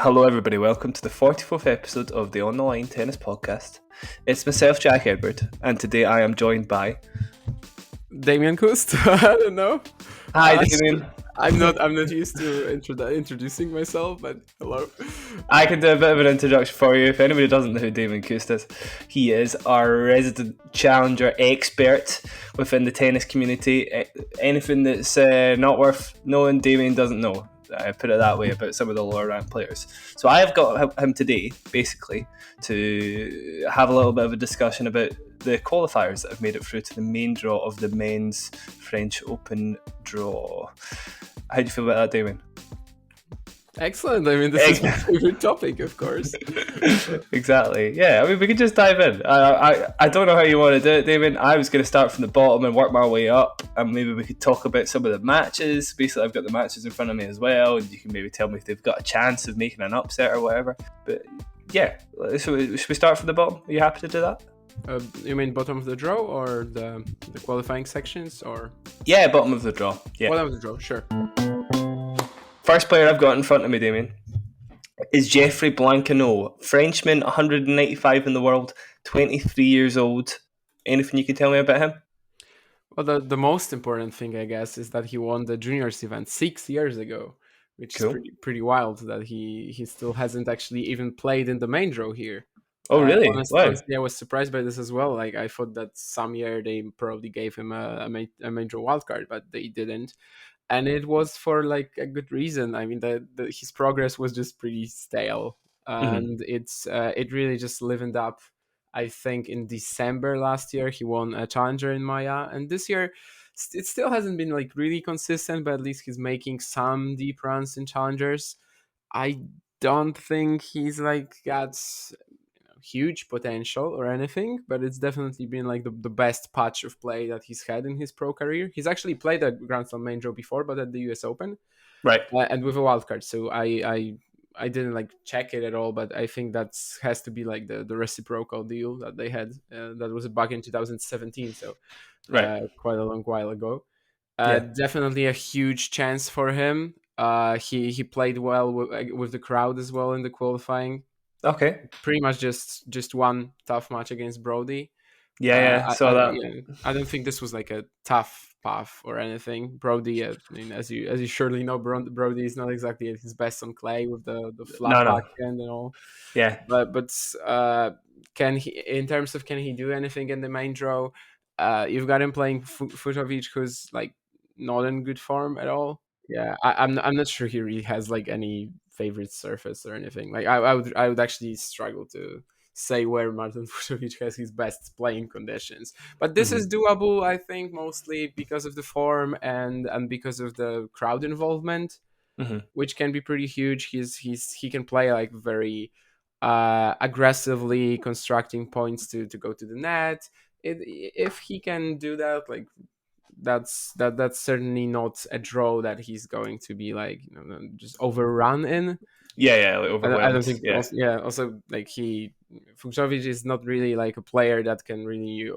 Hello, everybody. Welcome to the 44th episode of the On the Line Tennis Podcast. It's myself, Jack Edward, and today I am joined by Damian Kust. I don't know. Hi, Damian. I'm not used to introducing myself, but hello. I can do a bit of an introduction for you. If anybody doesn't know who Damian Kust is, he is our resident challenger expert within the tennis community. Anything that's not worth knowing, Damian doesn't know. I put it that way about some of the lower ranked players. So I have got him today, basically, to have a little bit of a discussion about the qualifiers that have made it through to the main draw of the men's French Open draw. How do you feel about that, Damien? Excellent. I mean, this is my favorite topic, of course. Exactly. Yeah, I mean, we could just dive in. I don't know how you want to do it, Damien. I was going to start from the bottom and work my way up, and maybe we could talk about some of the matches. Basically, I've got the matches in front of me as well, and you can maybe tell me if they've got a chance of making an upset or whatever. But yeah, should we start from the bottom? Are you happy to do that? You mean bottom of the draw or the qualifying sections? Or yeah, bottom of the draw. Yeah, bottom of the draw, sure. First player I've got in front of me, Damien, is Geoffrey Blancaneaux, Frenchman, 195 in the world, 23 years old. Anything you can tell me about him? Well, the most important thing, I guess, is that he won the juniors event 6 years ago, which Cool. is pretty wild that he still hasn't actually even played in the main draw here. Oh, really? Honestly, I was surprised by this as well. Like, I thought that some year they probably gave him a main draw wildcard, but they didn't. And it was for like a good reason. I mean, his progress was just pretty stale, and it really just livened up. I think in December last year he won a challenger in Maya, and this year it still hasn't been like really consistent, but at least he's making some deep runs in challengers. I don't think he's like got huge potential or anything, but it's definitely been like the best patch of play that he's had in his pro career. He's actually played a Grand Slam main draw before, but at the US Open, right? And with a wildcard. So I didn't like check it at all, but I think that has to be like the reciprocal deal that they had. That was back in 2017, so quite a long while ago. Definitely a huge chance for him. He played well with the crowd as well in the qualifying. Okay. Pretty much just one tough match against Brody. Saw that. I don't think this was like a tough path or anything. Brody, I mean, as you surely know, Brody is not exactly at his best on clay with the flat backhand and all. Yeah. But can he, in terms of can he do anything in the main draw? You've got him playing Fucsovics, who's like not in good form at all. Yeah, I'm not sure he really has like any favorite surface or anything. Like I would actually struggle to say where Marton Fucsovics has his best playing conditions. But this is doable, I think, mostly because of the form and because of the crowd involvement, which can be pretty huge. He can play like very aggressively constructing points to go to the net. If he can do that, like that's certainly not a draw that he's going to be like just overrun in. Like overwhelmed. I don't think. Also, like Fucsovics is not really like a player that can really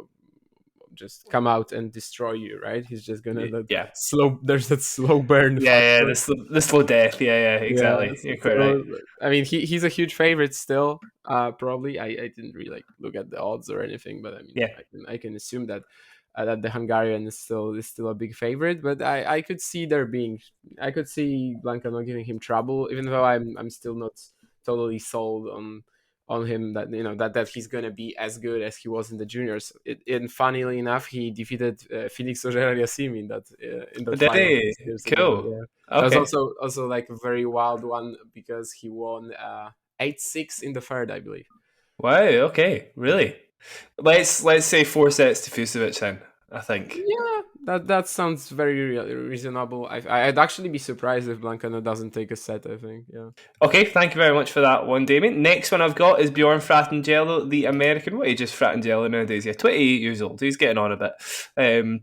just come out and destroy you, right? He's just gonna slow. There's that slow burn. The slow death. Exactly. You're quite right. I mean, he's a huge favorite still. Probably. I didn't really like look at the odds or anything, but I mean, I can assume that the Hungarian is still a big favorite, but I could see Blancaneaux giving him trouble, even though I'm still not totally sold on him that he's gonna be as good as he was in the juniors. And funnily enough, he defeated Felix Auger-Aliassime in that final. Cool. Yeah. Okay. That was also like a very wild one because he won 8-6 in the third, I believe. Wow. Okay. Really. Let's say 4 sets to Fucsovics then, I think. Yeah, that sounds very reasonable. I'd actually be surprised if Blancaneaux doesn't take a set, I think. Yeah. Okay, thank you very much for that one, Damien. Next one I've got is Bjorn Fratengello, the American. What age is Fratengello nowadays? Yeah, 28 years old. He's getting on a bit.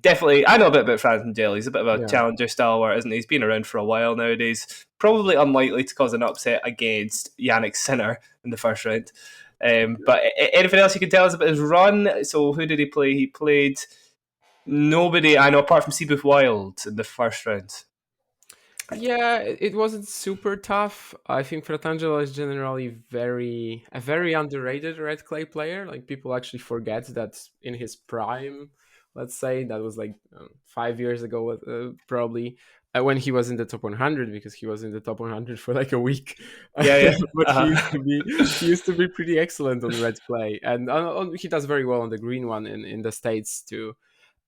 Definitely, I know a bit about Fratengello. He's a bit of a challenger stalwart, isn't he? He's been around for a while nowadays. Probably unlikely to cause an upset against Jannik Sinner in the first round. But anything else you can tell us about his run? So who did he play? He played nobody I know apart from Seabuth Wild in the first round. Yeah, it wasn't super tough. I think Fratangelo is generally a very underrated red clay player. Like people actually forget that in his prime, let's say that was like 5 years ago, probably when he was in the top 100, because he was in the top 100 for like a week. Yeah, yeah. But Uh-huh. he used to be pretty excellent on red clay, and he does very well on the green one in the States too.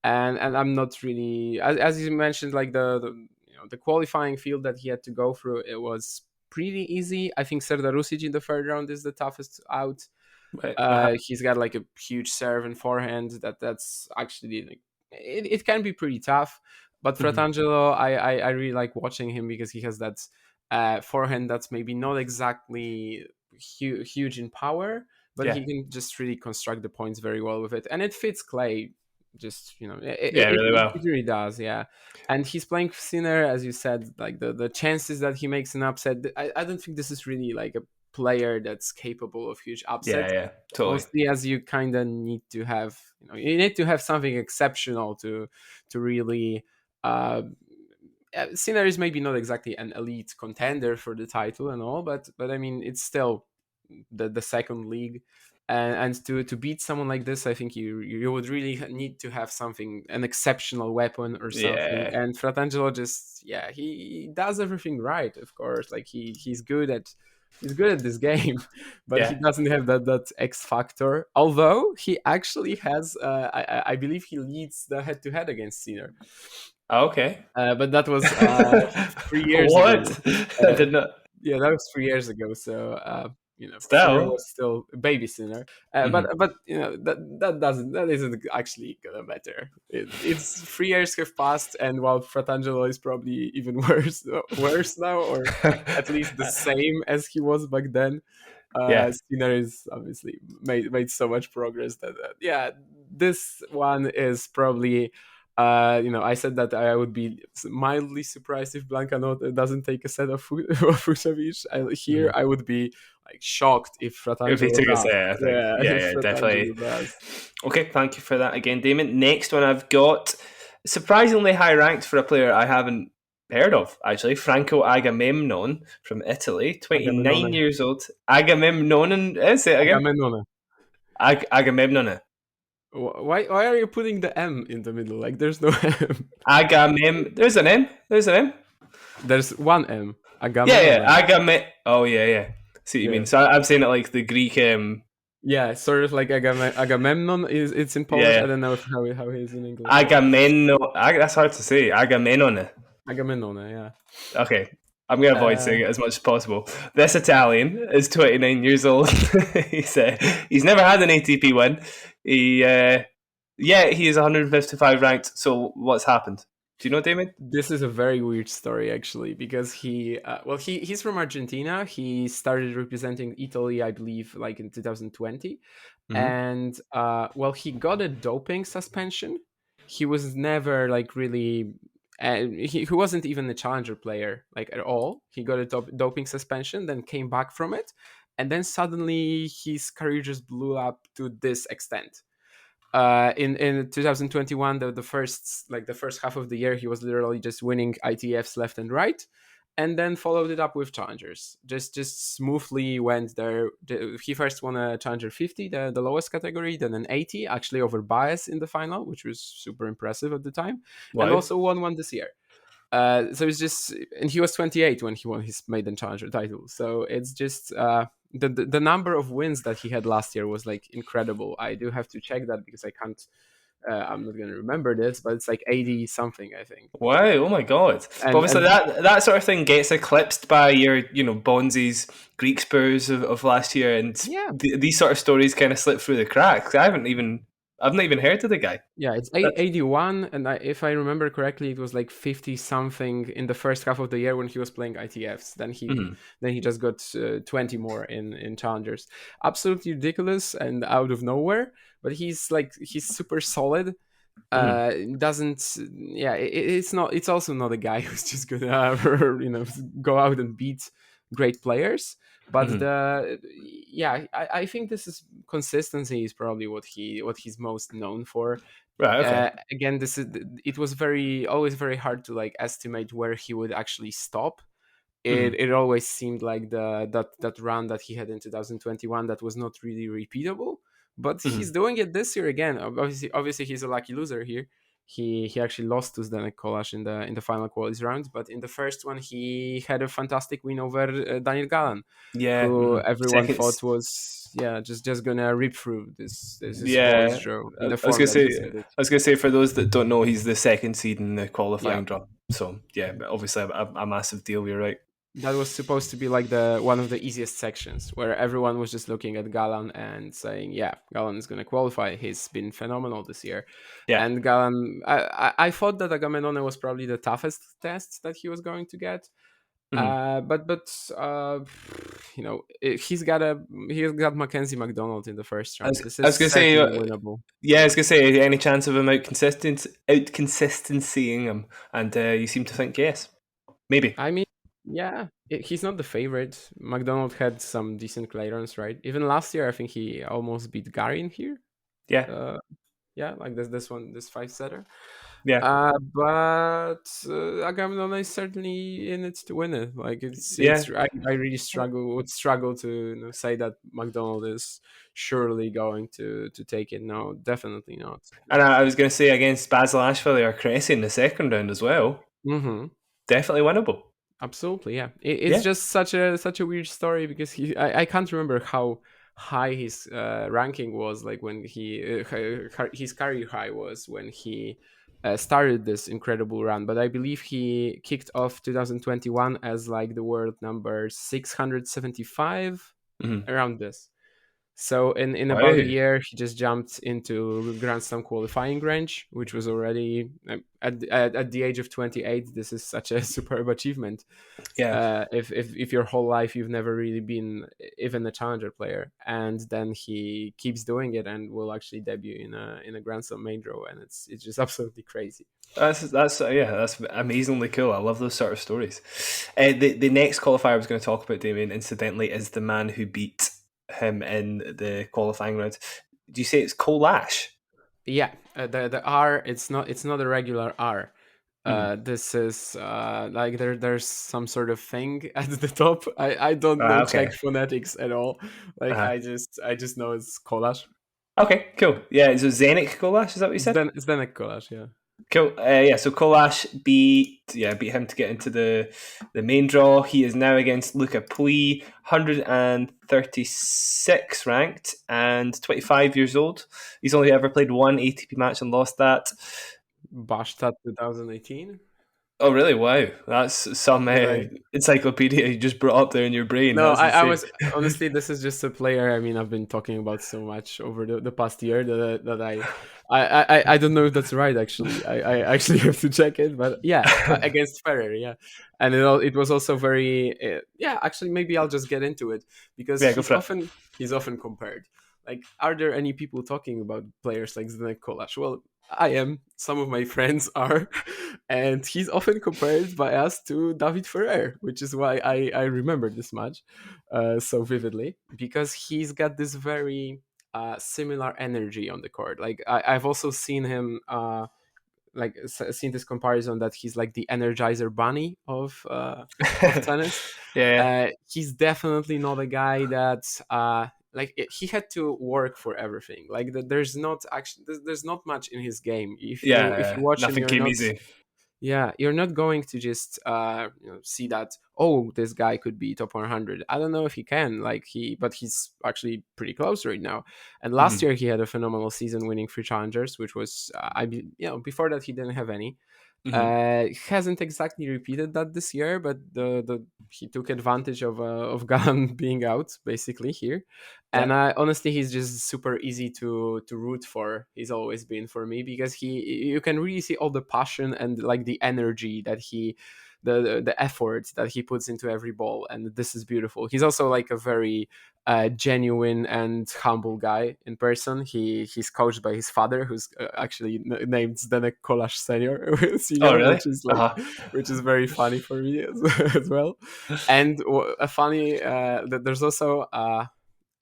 And I'm not really, as you mentioned, like the qualifying field that he had to go through, it was pretty easy. I think Serdar Rusic in the third round is the toughest out. Right. Uh-huh. He's got like a huge serve and forehand that's actually like, it can be pretty tough. But Mhm. Fratangelo, I really like watching him because he has that forehand that's maybe not exactly huge in power, but Yeah. he can just really construct the points very well with it, and it fits clay. Just Yeah, really it well. really does, yeah. And he's playing Sinner, as you said, like the chances that he makes an upset, I don't think this is really like a player that's capable of huge Yeah, upsets. yeah. Totally. Mostly, as you kind of need to have, you need to have something exceptional to really. Uh, Sinner is maybe not exactly an elite contender for the title and all, but I mean it's still the second league, and to beat someone like this, I think you would really need to have something, an exceptional weapon or something. Yeah. And Fratangelo just, yeah, he does everything right, of course. Like he's good at this game, but he Yeah. doesn't have that X factor. Although he actually has, I believe he leads the head to head against Sinner. Okay. But that was 3 years ago. What? I Uh, did not. yeah, that was 3 years ago. So Sinner Still. was still baby Sinner. Mhm. But that isn't actually gonna matter. It's 3 years have passed, and while Fratangelo is probably even worse now, or at least the same as he was back then. Yeah. Sinner is obviously made so much progress that yeah, this one is probably. I said that I would be mildly surprised if Blancaneaux doesn't take a set of Fucsovics. Here, Mhm. I would be like shocked if If he Fratangelo took a does. set, I think. Yeah, Yeah, if yeah, definitely. Fratangelo does. Okay, thank you for that again, Damon. Next one I've got surprisingly high ranked for a player I haven't heard of, actually. Franco Agamenone from Italy, 29 Agamenone. years old. Agamemnon, say it again. Agamenone. Agamemnon. Why are you putting the M in the middle? Like, there's no M. There's an M. There's an M. There's one M. Yeah, Agamenone. yeah. Oh, yeah, yeah. See what you mean. Yeah. So I'm saying it like the Greek. Yeah, sort of like Agamemnon is it's in Yeah, Polish. I yeah. don't know how he is in English. Agamemnon. That's hard to say. Agamenone. Agamenone, yeah. Okay. I'm going to avoid Uh, saying it as much as possible. This Italian is 29 years old. He's never had an ATP win. He is 155 ranked. So what's happened? Do you know, Damien? This is a very weird story, actually, because he's from Argentina. He started representing Italy, I believe, like in 2020, Mm-hmm. and he got a doping suspension. He was never like really. He wasn't even a challenger player like at all. He got a doping suspension, then came back from it, and then suddenly his career just blew up to this extent. In 2021, the first half of the year, he was literally just winning ITFs left and right, and then followed it up with challengers. Just smoothly went there. He first won a challenger 50, the lowest category, then an 80, actually over Baez in the final, which was super impressive at the time, and Wow. also won one this year. So it's just, and he was 28 when he won his maiden challenger title. So it's just the number of wins that he had last year was like incredible. I do have to check that because I can't. I'm not going to remember this, but it's like 80 something, I think. Wow, oh my god. But obviously And that sort of thing gets eclipsed by your Bonzi's Greek Spurs of last year, and yeah, these sort of stories kind of slip through the cracks. I've not even heard of the guy. yeah, it's That's, 81, and if I remember correctly, it was like 50 something in the first half of the year when he was playing ITFs. mhm, Then he just got 20 more in challengers. Absolutely ridiculous and out of nowhere. But he's super solid. mhm, Doesn't Yeah, it's not. It's also not a guy who's just gonna go out and beat great players. But mhm. I think this is consistency is probably what he's most known for. Right. Okay. Again, it was always very hard to like estimate where he would actually stop. It always seemed like that run that he had in 2021 that was not really repeatable, but he's doing it this year again. Obviously he's a lucky loser here. He actually lost to Zdeněk Kolář in the final qualies round, but in the first one he had a fantastic win over Daniel Galan, Yeah. who everyone Second. thought was just gonna rip through this Yeah. qualies draw in the I was form gonna that say. he's had it. I was gonna say, for those that don't know, he's the second seed in the qualifying Yeah. draw. So yeah, obviously a massive deal. You're right. That was supposed to be like the one of the easiest sections, where everyone was just looking at Galan and saying, "Yeah, Galan is going to qualify. He's been phenomenal this year." Yeah. And Galan, I thought that Agamenone was probably the toughest test that he was going to get. But you know, he's got Mackenzie Mcdonald in the first round. This is certainly winnable. Yeah, I was gonna say, any chance of him out consistencying him, and you seem to think yes, maybe. I mean, yeah, he's not the favorite. McDonald had some decent clay runs, right? Even last year, I think he almost beat Garin here. Yeah. Yeah, like this 5-setter. Yeah. But Agamenone is certainly in it to win it. Like I really would struggle to say that McDonald is surely going to take it. No, definitely not. And I was going to say, against Basil Ashvili or Cressy in the second round as well. Definitely winnable. Absolutely, yeah. It's just such a weird story, because I can't remember how high his ranking was, like when his career high was when he started this incredible run. But I believe he kicked off 2021 as like the world number 675, around this. So in about a year, he just jumped into Grand Slam qualifying range, which was already at the age of 28. This is such a superb achievement. Yeah. If your whole life you've never really been even a challenger player, and then he keeps doing it and will actually debut in a Grand Slam main draw, and it's just absolutely crazy. That's amazingly cool. I love those sort of stories. The next qualifier I was going to talk about, Damian, incidentally, is the man who beat him in the qualifying round. Do you say it's Kolář? Yeah, the R. It's not a regular R. This is like there's some sort of thing at the top. I don't know Czech phonetics at all. Like I just know it's Kolář. Okay, cool. Yeah, so Zdeněk Kolář, is that what you said? Zdeněk Kolář, yeah. Cool. So Kolář beat him to get into the main draw. He is now against Lucas Pouille, 136 ranked and 25 years old. He's only ever played one ATP match and lost that. Bashtat 2018. Oh, really? Wow. That's some encyclopedia you just brought up there in your brain. No, I was... Honestly, this is just a player, I mean, I've been talking about so much over the past year that I don't know if that's right, actually. I actually have to check it, but yeah, against Ferrer, yeah. And it was also very... actually, maybe I'll just get into it, because he's often compared. Like, are there any people talking about players like Zdeněk Kolář? Well, I am. Some of my friends are. And he's often compared by us to David Ferrer, which is why I remember this match so vividly, because he's got this very similar energy on the court. Like I've also seen him seen this comparison that he's like the Energizer bunny of tennis. He's definitely not a guy that he had to work for everything. Like there's not much in his game. If you watch nothing him, came easy. Yeah, you're not going to just see that, oh, this guy could be top 100. I don't know if he can, but he's actually pretty close right now. And last year he had a phenomenal season, winning 3 challengers, which was before that he didn't have any. Hasn't exactly repeated that this year, but he took advantage of Galan being out basically here. And honestly, he's just super easy to root for. He's always been for me, because you can really see all the passion and like the energy that the effort that he puts into every ball, and this is beautiful. He's also like a very genuine and humble guy in person. He's coached by his father, who's actually named Zdeněk Kolář Senior, really? Which is very funny for me as well. And a funny that there's also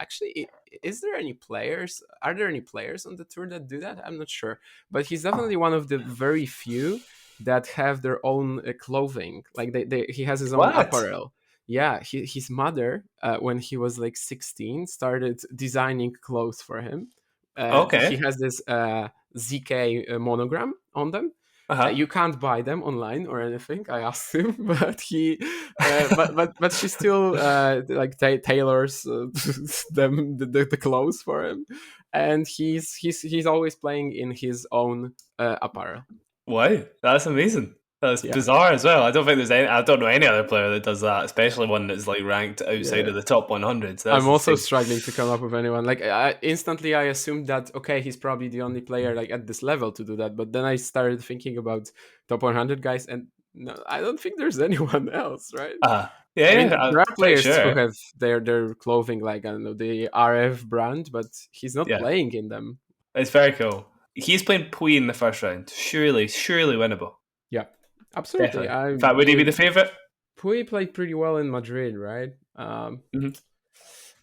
actually is there any players? Are there any players on the tour that do that? I'm not sure, but he's definitely one of the very few that have their own clothing. Like he has his own What? apparel. Yeah, his mother, when he was like 16, started designing clothes for him. He Okay. has this ZK monogram on them. Uh-huh. You can't buy them online or anything. I asked him, but but she still like tailors them the clothes for him, and he's always playing in his own apparel. Wow, that's amazing. That's Yeah, bizarre as well. I don't think there's any. I don't know any other player that does that, especially one that's like ranked outside yeah. of the top 100. So that's I'm also insane. struggling to come up with anyone. Like instantly, I assumed that okay, he's probably the only player like at this level to do that. But then I started thinking about top 100 guys, and no, I don't think there's anyone else, right? Yeah, I mean, yeah, I'm there are pretty players who sure. have their clothing like I don't know the RF brand, but he's not Yeah, playing in them. it's very cool. He's playing Pouille in the first round. Surely winnable. Yeah, absolutely. Definitely. In fact, would he be the favourite? Pouille played pretty well in Madrid, right? Mm-hmm.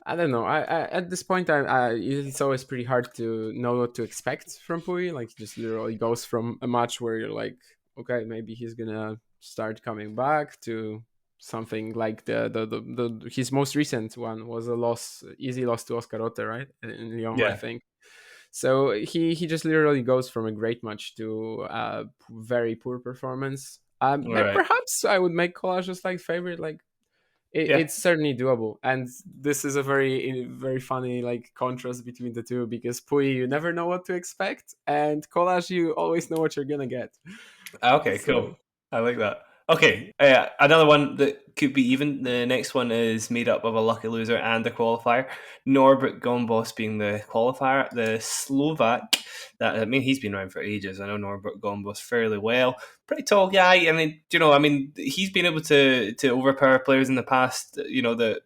I don't know. I at this point, it's always pretty hard to know what to expect from Pouille. Like, he just literally goes from a match where you're like, okay, maybe he's gonna start coming back to something like the his most recent one was a easy loss to Oscar Otte, right, in Lyon, I Yeah. think. So he just literally goes from a great match to a very poor performance. Right. Perhaps I would make Kolář a slight favorite. Like, Yeah. it's certainly doable, and this is a very funny like contrast between the two, because Pouille you never know what to expect, and Kolář you always know what you're gonna get. Okay, So cool. I like that. Okay, another one that could be even. The next one is made up of a lucky loser and a qualifier. Norbert Gombos being the qualifier, the Slovak. That I mean, he's been around for ages. I know Norbert Gombos fairly well. Pretty tall guy. I mean, he's been able to overpower players in the past. The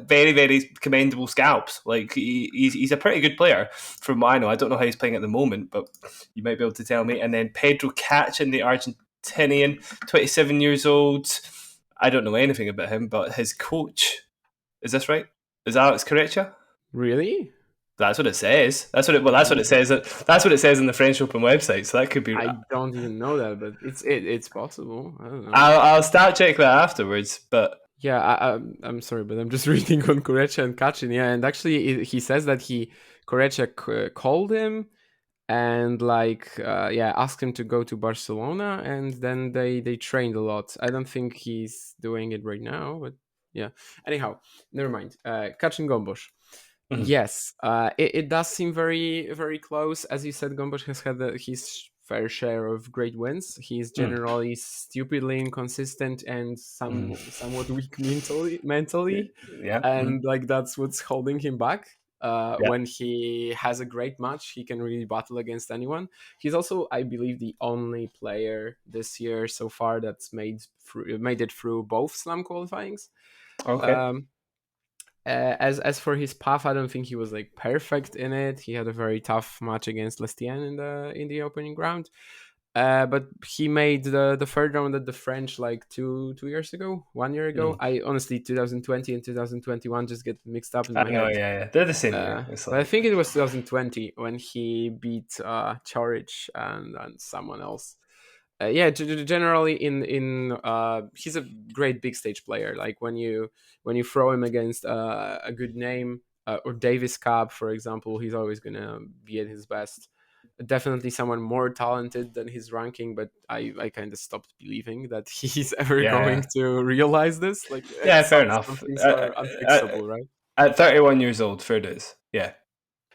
very, very commendable scalps. Like he's a pretty good player from what I know. I don't know how he's playing at the moment, but you might be able to tell me. And then Pedro Cachin, the Argentinian, 27 years old. I don't know anything about him, but his coach, is this right? Is Alex Correia? really, That's what it says. That's what it says. That's what it says in the French Open website. So that could be. I don't even know that, but it's possible. I don't know. I'll start check that afterwards. But Yeah, I'm sorry, but I'm just reading on Correia and Kachin. Yeah, and actually, he says that Correia called him and asked him to go to Barcelona, and then they trained a lot. I don't think he's doing it right now, but yeah. Anyhow, never mind. Kachin Gombos. Yes, it does seem very very close. As you said, Gombos has had his fair share of great wins. He's generally stupidly inconsistent and somewhat weak mentally, yeah. and like that's what's holding him back. Yeah. When he has a great match, he can really battle against anyone. He's also, I believe, the only player this year so far that's made it through both slam qualifyings. Okay. As for his path, I don't think he was like perfect in it. He had a very tough match against Lestien in the opening round. But he made the third round at the French like 1 year ago. I honestly 2020 and 2021 just get mixed up in my head. Yeah. They're the same year. But I think it was 2020 when he beat Chorich and someone else. Generally in he's a great big stage player. Like when you throw him against a good name or Davis Cup, for example, he's always gonna be at his best. Definitely someone more talented than his ranking, but I kind of stopped believing that he's ever going to realize this. Like, fair enough. Some things are unfixable, right? At 31 years old, fair dues. Yeah.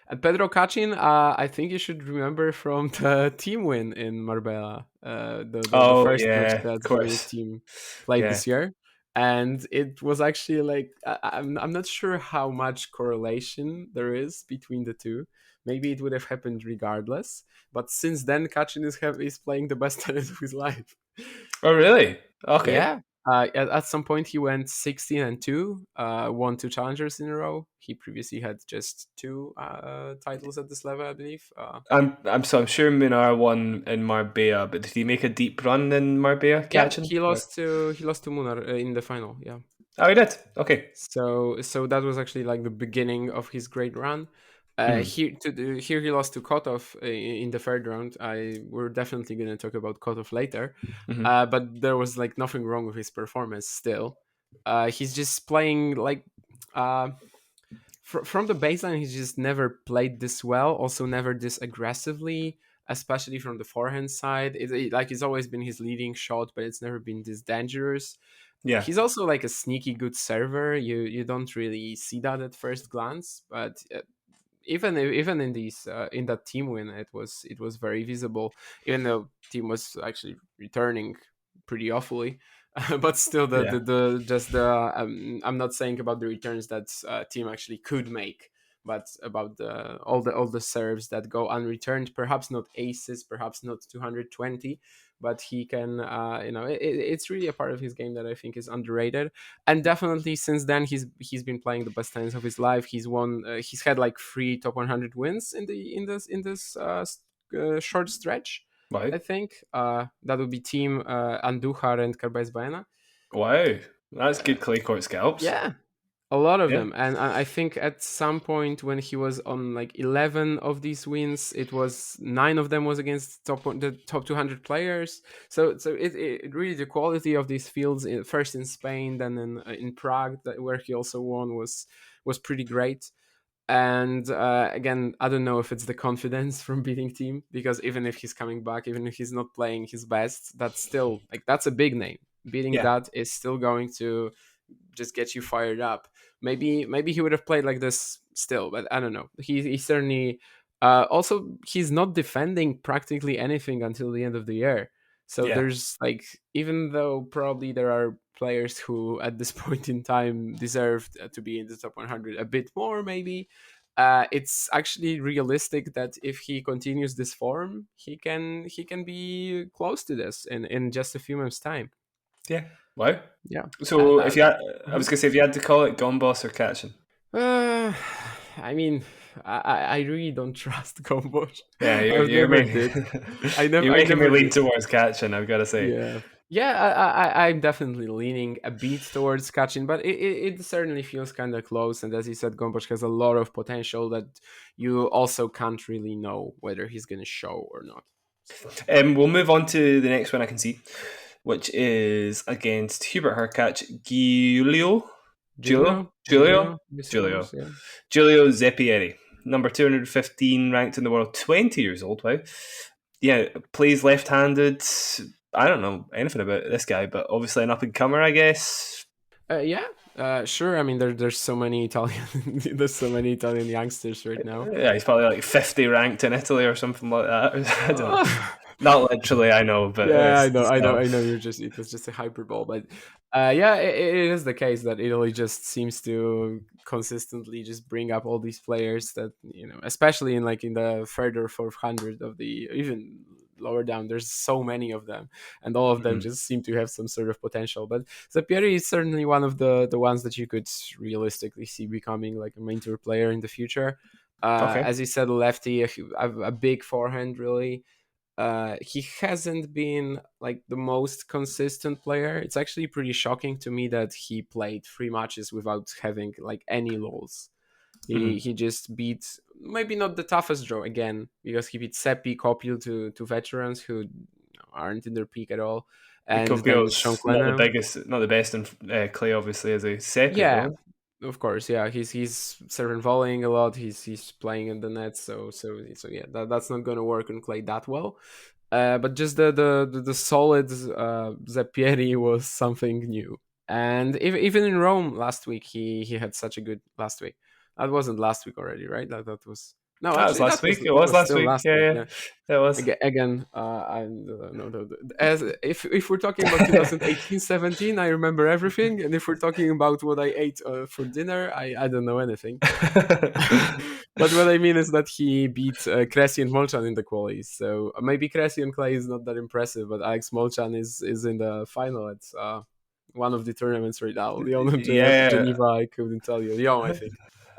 And Pedro Cachin, I think you should remember from the team win in Marbella, the first match that his team played this year, and it was actually like I'm not sure how much correlation there is between the two. Maybe it would have happened regardless, but since then, Cachin is playing the best tennis of his life. Oh, really? Okay. Yeah. At some point, he went 16-2, won 2 challengers in a row. He previously had just 2 titles at this level, I believe. I'm sure Munar won in Marbella, but did he make a deep run in Marbella? Yeah, he lost to Munar in the final. Yeah. Oh, he did. Okay. So that was actually like the beginning of his great run. Mhm. Here he lost to Kotov in the third round. We're definitely going to talk about Kotov later, Mhm. but there was like nothing wrong with his performance. Still, he's just playing like uh, from the baseline. He's just never played this well. Also, never this aggressively, especially from the forehand side. Like it's always been his leading shot, but it's never been this dangerous. Yeah. He's also like a sneaky good server. You don't really see that at first glance, but even in these in that team win, it was very visible. Even though team was actually returning pretty awfully, but still Yeah. the just the I'm not saying about the returns that team actually could make, but about all the serves that go unreturned. Perhaps not aces, perhaps not 220, but he can it's really a part of his game that I think is underrated. And definitely since then he's been playing the best tennis of his life. He's won. He's had like 3 top 100 wins in this short stretch. Wow. I think that would be Team Andújar and Carbais Baena. Wow. That's good clay court scalps. Yeah, a lot of Yeah. them. And I think at some point when he was on like 11 of these wins, it was 9 of them was against the top 200 players. So it really, the quality of these fields, first in Spain, then in Prague, where he also won, was pretty great. And again, I don't know if it's the confidence from beating team, because even if he's coming back, even if he's not playing his best, that's still like, that's a big name. Beating Yeah. that is still going to just get you fired up. Maybe he would have played like this still, but I don't know. He certainly also, he's not defending practically anything until the end of the year. So Yeah. there's like, even though probably there are players who at this point in time deserved to be in the top 100 a bit more, maybe. It's actually realistic that if he continues this form, he can be close to this in just a few months' time. Yeah. Wow. Yeah. So And if you had, I mhm. was gonna say if you had to call it Gombos or Cachin. Uh, I mean, I really don't trust Gombos. Yeah, I've you're never making did. I you're making me never lean did. towards Cachin. I've got to say. Yeah. Yeah, I'm definitely leaning a bit towards Kachin, but it certainly feels kind of close. And as you said, Gombos has a lot of potential that you also can't really know whether he's going to show or not. We'll move on to the next one I can see, which is against Hubert Hurkacz, Giulio, Giulio, I Giulio, suppose, yeah. Giulio Zeppieri, number 215 ranked in the world, 20 years old. Wow. Yeah, plays left-handed. I don't know anything about this guy, but obviously an up-and-comer, I guess. Yeah, sure. I mean, there's so many Italian there's so many Italian youngsters right now. Yeah, he's probably like 50 ranked in Italy or something like that. I don't know. Uh, Not literally, I know, but yeah, I it's know, I know, still. I know. It was just a hyperbole, but yeah, it is the case that Italy just seems to consistently just bring up all these players that, especially in the third or fourth hundred of the, even lower down. There's so many of them, and all of them Mhm. just seem to have some sort of potential. But Zeppieri is certainly one of the ones that you could realistically see becoming like a main tour player in the future. Okay. As you said, lefty, a big forehand, really. He hasn't been like the most consistent player. It's actually pretty shocking to me that he played 3 matches without having like any lulls. He Mhm. he just beat, maybe not the toughest draw again, because he beat Seppi, Kopil, to veterans who aren't in their peak at all, and then Sean Kopio's not the Clenham. biggest, not the best in clay, obviously, as a Seppi, Yeah, though. of course, yeah. He's serving volleying a lot. He's playing in the net, so yeah. That's not gonna work on clay that well. But just the solid Zeppieri was something new. And even in Rome last week, he had such a good last week. That wasn't last week already, right? That was, no, That was actually last week. It that was was last still week. last Yeah, week. yeah. Yeah. It was. Again, I no, as if we're talking about 2018-17, I remember everything, and if we're talking about what I ate for dinner, I don't know anything. But what I mean is that he beat Cressy and Molchan in the qualies. So maybe Cressy and Clay is not that impressive, but Alex Molchan is in the final at one of the tournaments right now. Lyon and Yeah, Geneva, I couldn't tell you. Lyon, I think.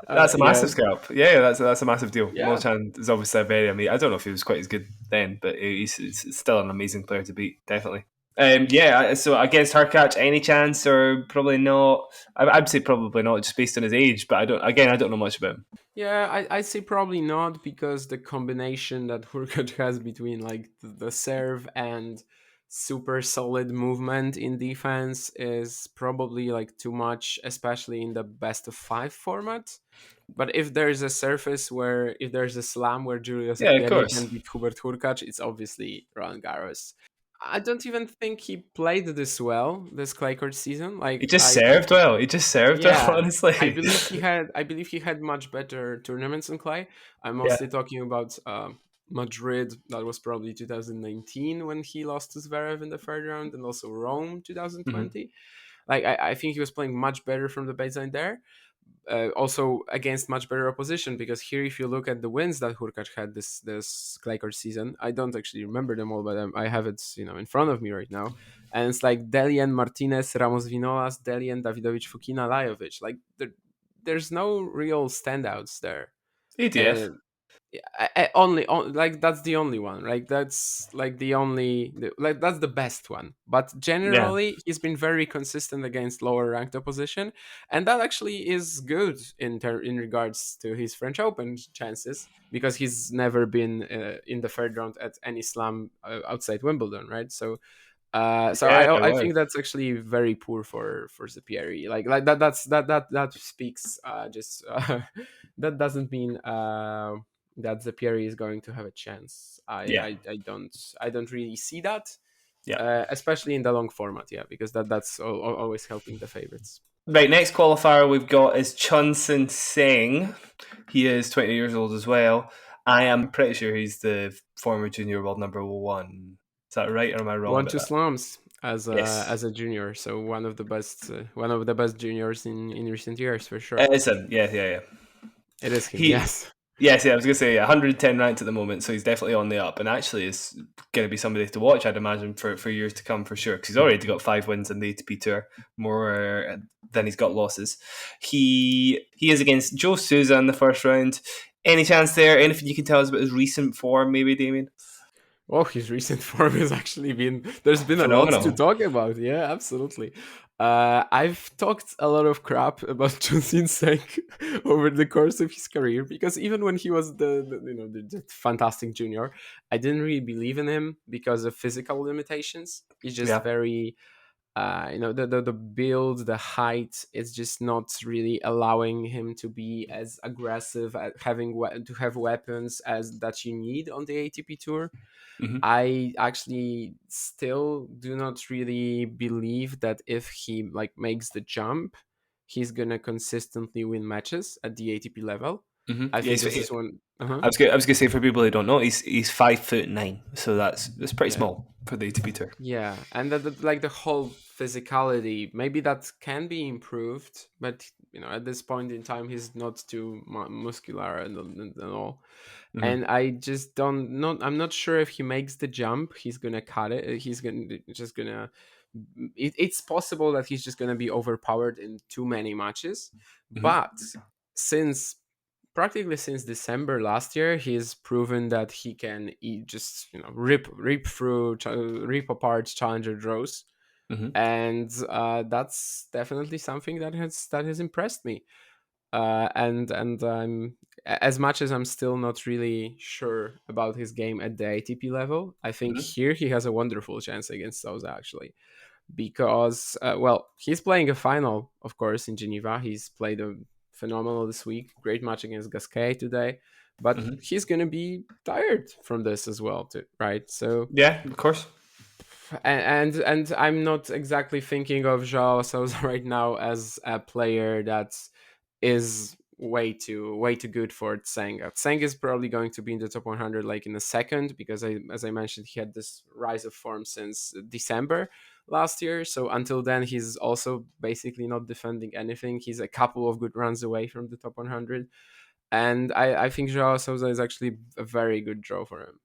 that's a Yeah, massive scalp. Yeah, that's a massive deal. yeah. Molchan is obviously a very amazing. I don't know if he was quite as good then, but he's still an amazing player to beat. Definitely. So against Hurkacz, any chance or probably not? I'd say probably not, just based on his age. But I don't know much about him. Yeah, I'd say probably not, because the combination that Hurkacz has between like the serve and super solid movement in defense is probably like too much, especially in the best of five format. But if there's a surface where, if there's a slam where Giulio Yeah, of Zeppieri can course. beat Hubert Hurkacz, it's obviously Roland Garros. I don't even think he played this well this clay court season. He Like just served well. He just served well. yeah, Honestly. I believe he had much better tournaments in clay. I'm Yeah. mostly talking about Madrid. That was probably 2019 when he lost to Zverev in the third round, and also Rome Hmm. 2020. Like I think he was playing much better from the baseline there. Also against much better opposition, because here, if you look at the wins that Hurkacz had this clay court season, I don't actually remember them all, but I have it in front of me right now, and it's like Delian, Martinez, Ramos Vinolas, Delian, Davidovich, Fukina, Lajovic. Like there's no real standouts there. EDF. Uh, only like that's the only one, like that's like like that's the best one, but Yeah. generally he's been very consistent against lower ranked opposition, and that actually is good in regards to his French Open chances, because he's never been in the third round at any slam outside Wimbledon, right? So Yeah. I Wow. think that's actually very poor for Zeppieri. Like that speaks just that doesn't mean that Zeppieri is going to have a chance. Yeah. I don't really see that, Yeah. especially in the long format. Yeah, because that's always helping the favorites. Right, next qualifier we've got is Chun Sin Singh. He is 20 years old as well. I am pretty sure he's the former junior world number one. Is that right, or am I wrong Won about two that? slams Yes, as a junior, so one of the best juniors in recent years for sure. it is him. Yeah, yeah, yeah. It is him. He, Yes. yes, yeah. I was gonna say 110 ranked at the moment, so he's definitely on the up, and actually is going to be somebody to watch. I'd imagine for years to come for sure, because he's already got 5 wins in the ATP Tour, more than he's got losses. He is against Joao Sousa in the first round. Any chance there? Anything you can tell us about his recent form, maybe, Damien? Oh, his recent form has actually been. There's been a lot to Phenomenal. talk about. Yeah, absolutely. I've talked a lot of crap about Chun Sin Singh over the course of his career, because even when he was the fantastic junior, I didn't really believe in him because of physical limitations. He's just Yeah. very the build, the height is just not really allowing him to be as aggressive at to have weapons as that you need on the ATP tour. Hmm. I actually still do not really believe that if he like makes the jump, he's gonna consistently win matches at the ATP level. Hmm. I Yeah, think this is one. Uh-huh. I was gonna say for people who don't know, he's 5'9", so that's pretty Yeah. small for the ATP Tour. Yeah, and like the whole physicality, maybe that can be improved, but at this point in time, he's not too muscular and all. Hmm. And I just don't not. I'm not sure if he makes the jump, he's gonna cut it. He's gonna just gonna. It's possible that he's just gonna be overpowered in too many matches, Hmm. but since practically since December last year, he's proven that he can just rip apart challenger draws, Hmm. and that's definitely something that has impressed me. And as much as I'm still not really sure about his game at the ATP level, I think Hmm. here he has a wonderful chance against Sousa actually, because well, he's playing a final, of course, in Geneva. He's played a phenomenal this week, great match against Gasquet today, but Hmm. he's gonna be tired from this as well, too, right? So Yeah, of course. and I'm not exactly thinking of Joao Sousa right now as a player that is way too good for Tseng. Tseng is probably going to be in the top 100 like in a second, because as I mentioned, he had this rise of form since December last year. So until then, he's also basically not defending anything. He's a couple of good runs away from the top 100, and I think Joao Sousa is actually a very good draw for him.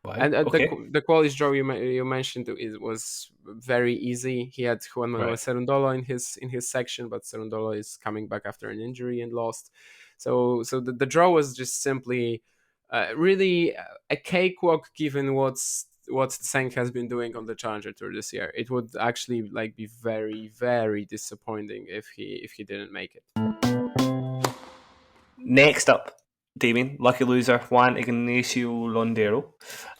Wow. And Okay. the quality draw you mentioned it was very easy. He had Juan Manuel Right. Cerundolo in his section, but Cerundolo is coming back after an injury and lost. So the draw was just simply really a cakewalk, given what Tseng has been doing on the Challenger Tour this year. It would actually like be very, very disappointing if he didn't make it. Next up, Damien, lucky loser, Juan Ignacio Londero.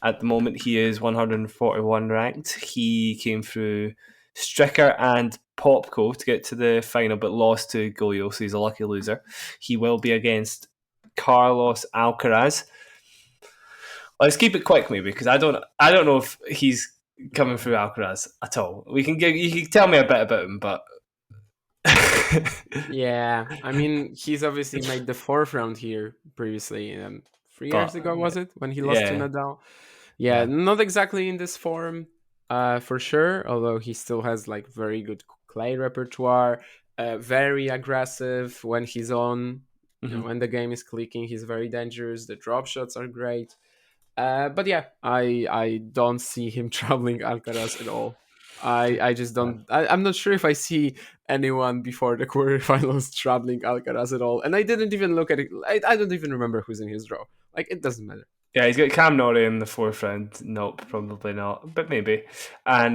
At the moment, he is 141 ranked. He came through Stricker and Popco to get to the final, but lost to Giulio, so he's a lucky loser. He will be against Carlos Alcaraz. Let's keep it quick, maybe, because I don't know if he's coming through Alcaraz at all. You can tell me a bit about him, but yeah, I mean, he's obviously made the fourth round here previously. 3 years ago, was it, when he lost to Nadal? Yeah, not exactly in this form, for sure. Although he still has like very good clay repertoire, very aggressive when he's on. You know, when the game is clicking, he's very dangerous. The drop shots are great. But yeah, I don't see him troubling Alcaraz at all. I just don't. I'm not sure if I see anyone before the quarterfinals troubling Alcaraz at all. And I didn't even look at it. I don't even remember who's in his draw. Like, it doesn't matter. Yeah, he's got Cam Norrie in the fourth round. Nope, probably not, but maybe. And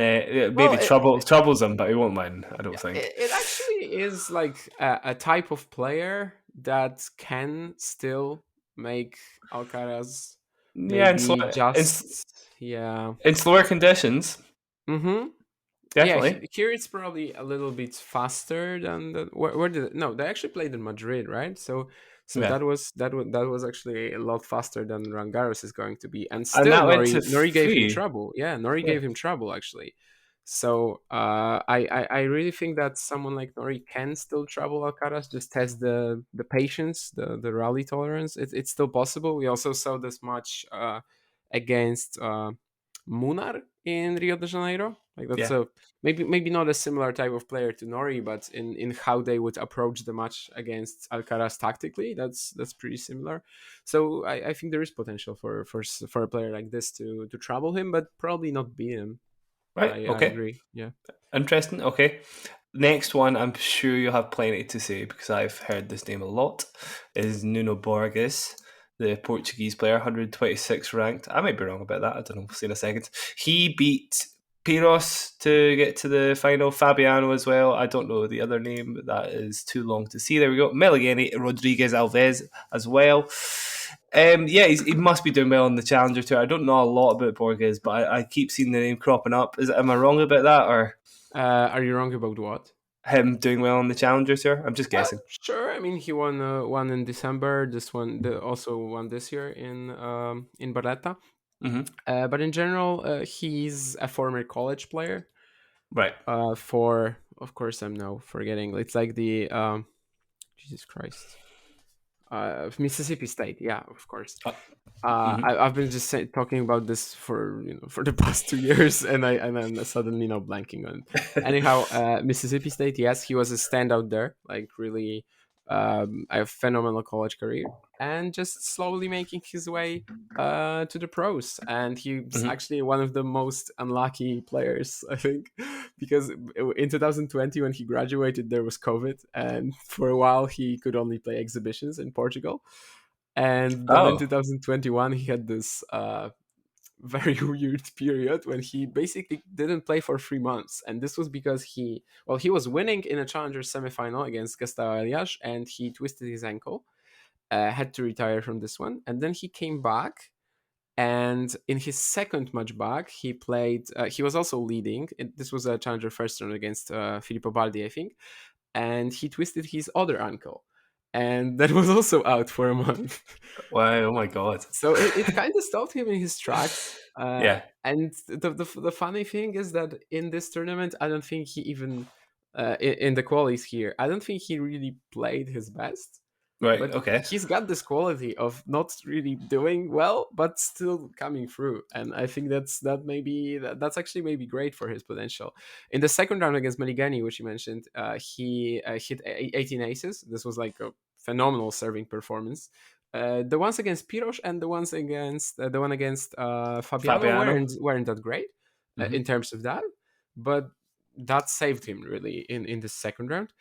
troubles him, but he won't mind, I don't think. It actually is like a type of player that can still make Alcaraz in slower conditions. Mm-hmm. Definitely. Yeah, here it's probably a little bit faster than where did it? No, they actually played in Madrid, right? So that was actually a lot faster than Roland Garros is going to be, and still Norrie gave him trouble. Yeah, Norrie gave him trouble actually. So I really think that someone like Norrie can still trouble Alcaraz. Just test the patience, the rally tolerance. It's still possible. We also saw this match against Munar in Rio de Janeiro. Like that's maybe not a similar type of player to Norrie, but in how they would approach the match against Alcaraz tactically, that's pretty similar. So I think there is potential for a player like this to trouble him, but probably not beat him. Right. I agree. Yeah. Interesting. Okay. Next one, I'm sure you'll have plenty to say because I've heard this name a lot, is Nuno Borges, the Portuguese player, 126 ranked. I might be wrong about that. I don't know. We'll see in a second. He beat Piros to get to the final. Fabiano as well. I don't know the other name, but that is too long to see. There we go. Meligeni, Rodriguez Alves as well. He must be doing well on the Challenger Tour. I don't know a lot about Borges, but I keep seeing the name cropping up. Am I wrong about that, or are you wrong about what? Him doing well on the Challenger Tour? I'm just guessing. Sure. I mean, he won one in December. This one also won this year in Barletta. Mm-hmm. But in general, he's a former college player. Right. For, of course, I'm now forgetting. It's like the Jesus Christ. Mississippi State, yeah, of course. I've been just talking about this for the past 2 years, and I'm suddenly now blanking on it. Anyhow, Mississippi State, yes, he was a standout there, like really a phenomenal college career, and just slowly making his way to the pros. And he's actually one of the most unlucky players, I think, because in 2020 when he graduated there was COVID, and for a while he could only play exhibitions in Portugal. And then in 2021 he had this very weird period when he basically didn't play for 3 months, and this was because he was winning in a challenger semifinal against Gustavo Elias, and he twisted his ankle, had to retire from this one, and then he came back, and in his second match back he played he was also leading. This was a challenger first round against Filippo Baldi, I think, and he twisted his other ankle, and that was also out for a month. Wow! Oh my god! So it kind of stopped him in his tracks. And the funny thing is that in this tournament, I don't think he even in the qualies here, I don't think he really played his best. Right. But okay. He's got this quality of not really doing well, but still coming through, and I think that's actually maybe great for his potential. In the second round against Meligeni, which you mentioned, he hit 18 aces. This was like a phenomenal serving performance. The ones against Piros and the one against Fabiano weren't that great in terms of that, but that saved him really in the second round.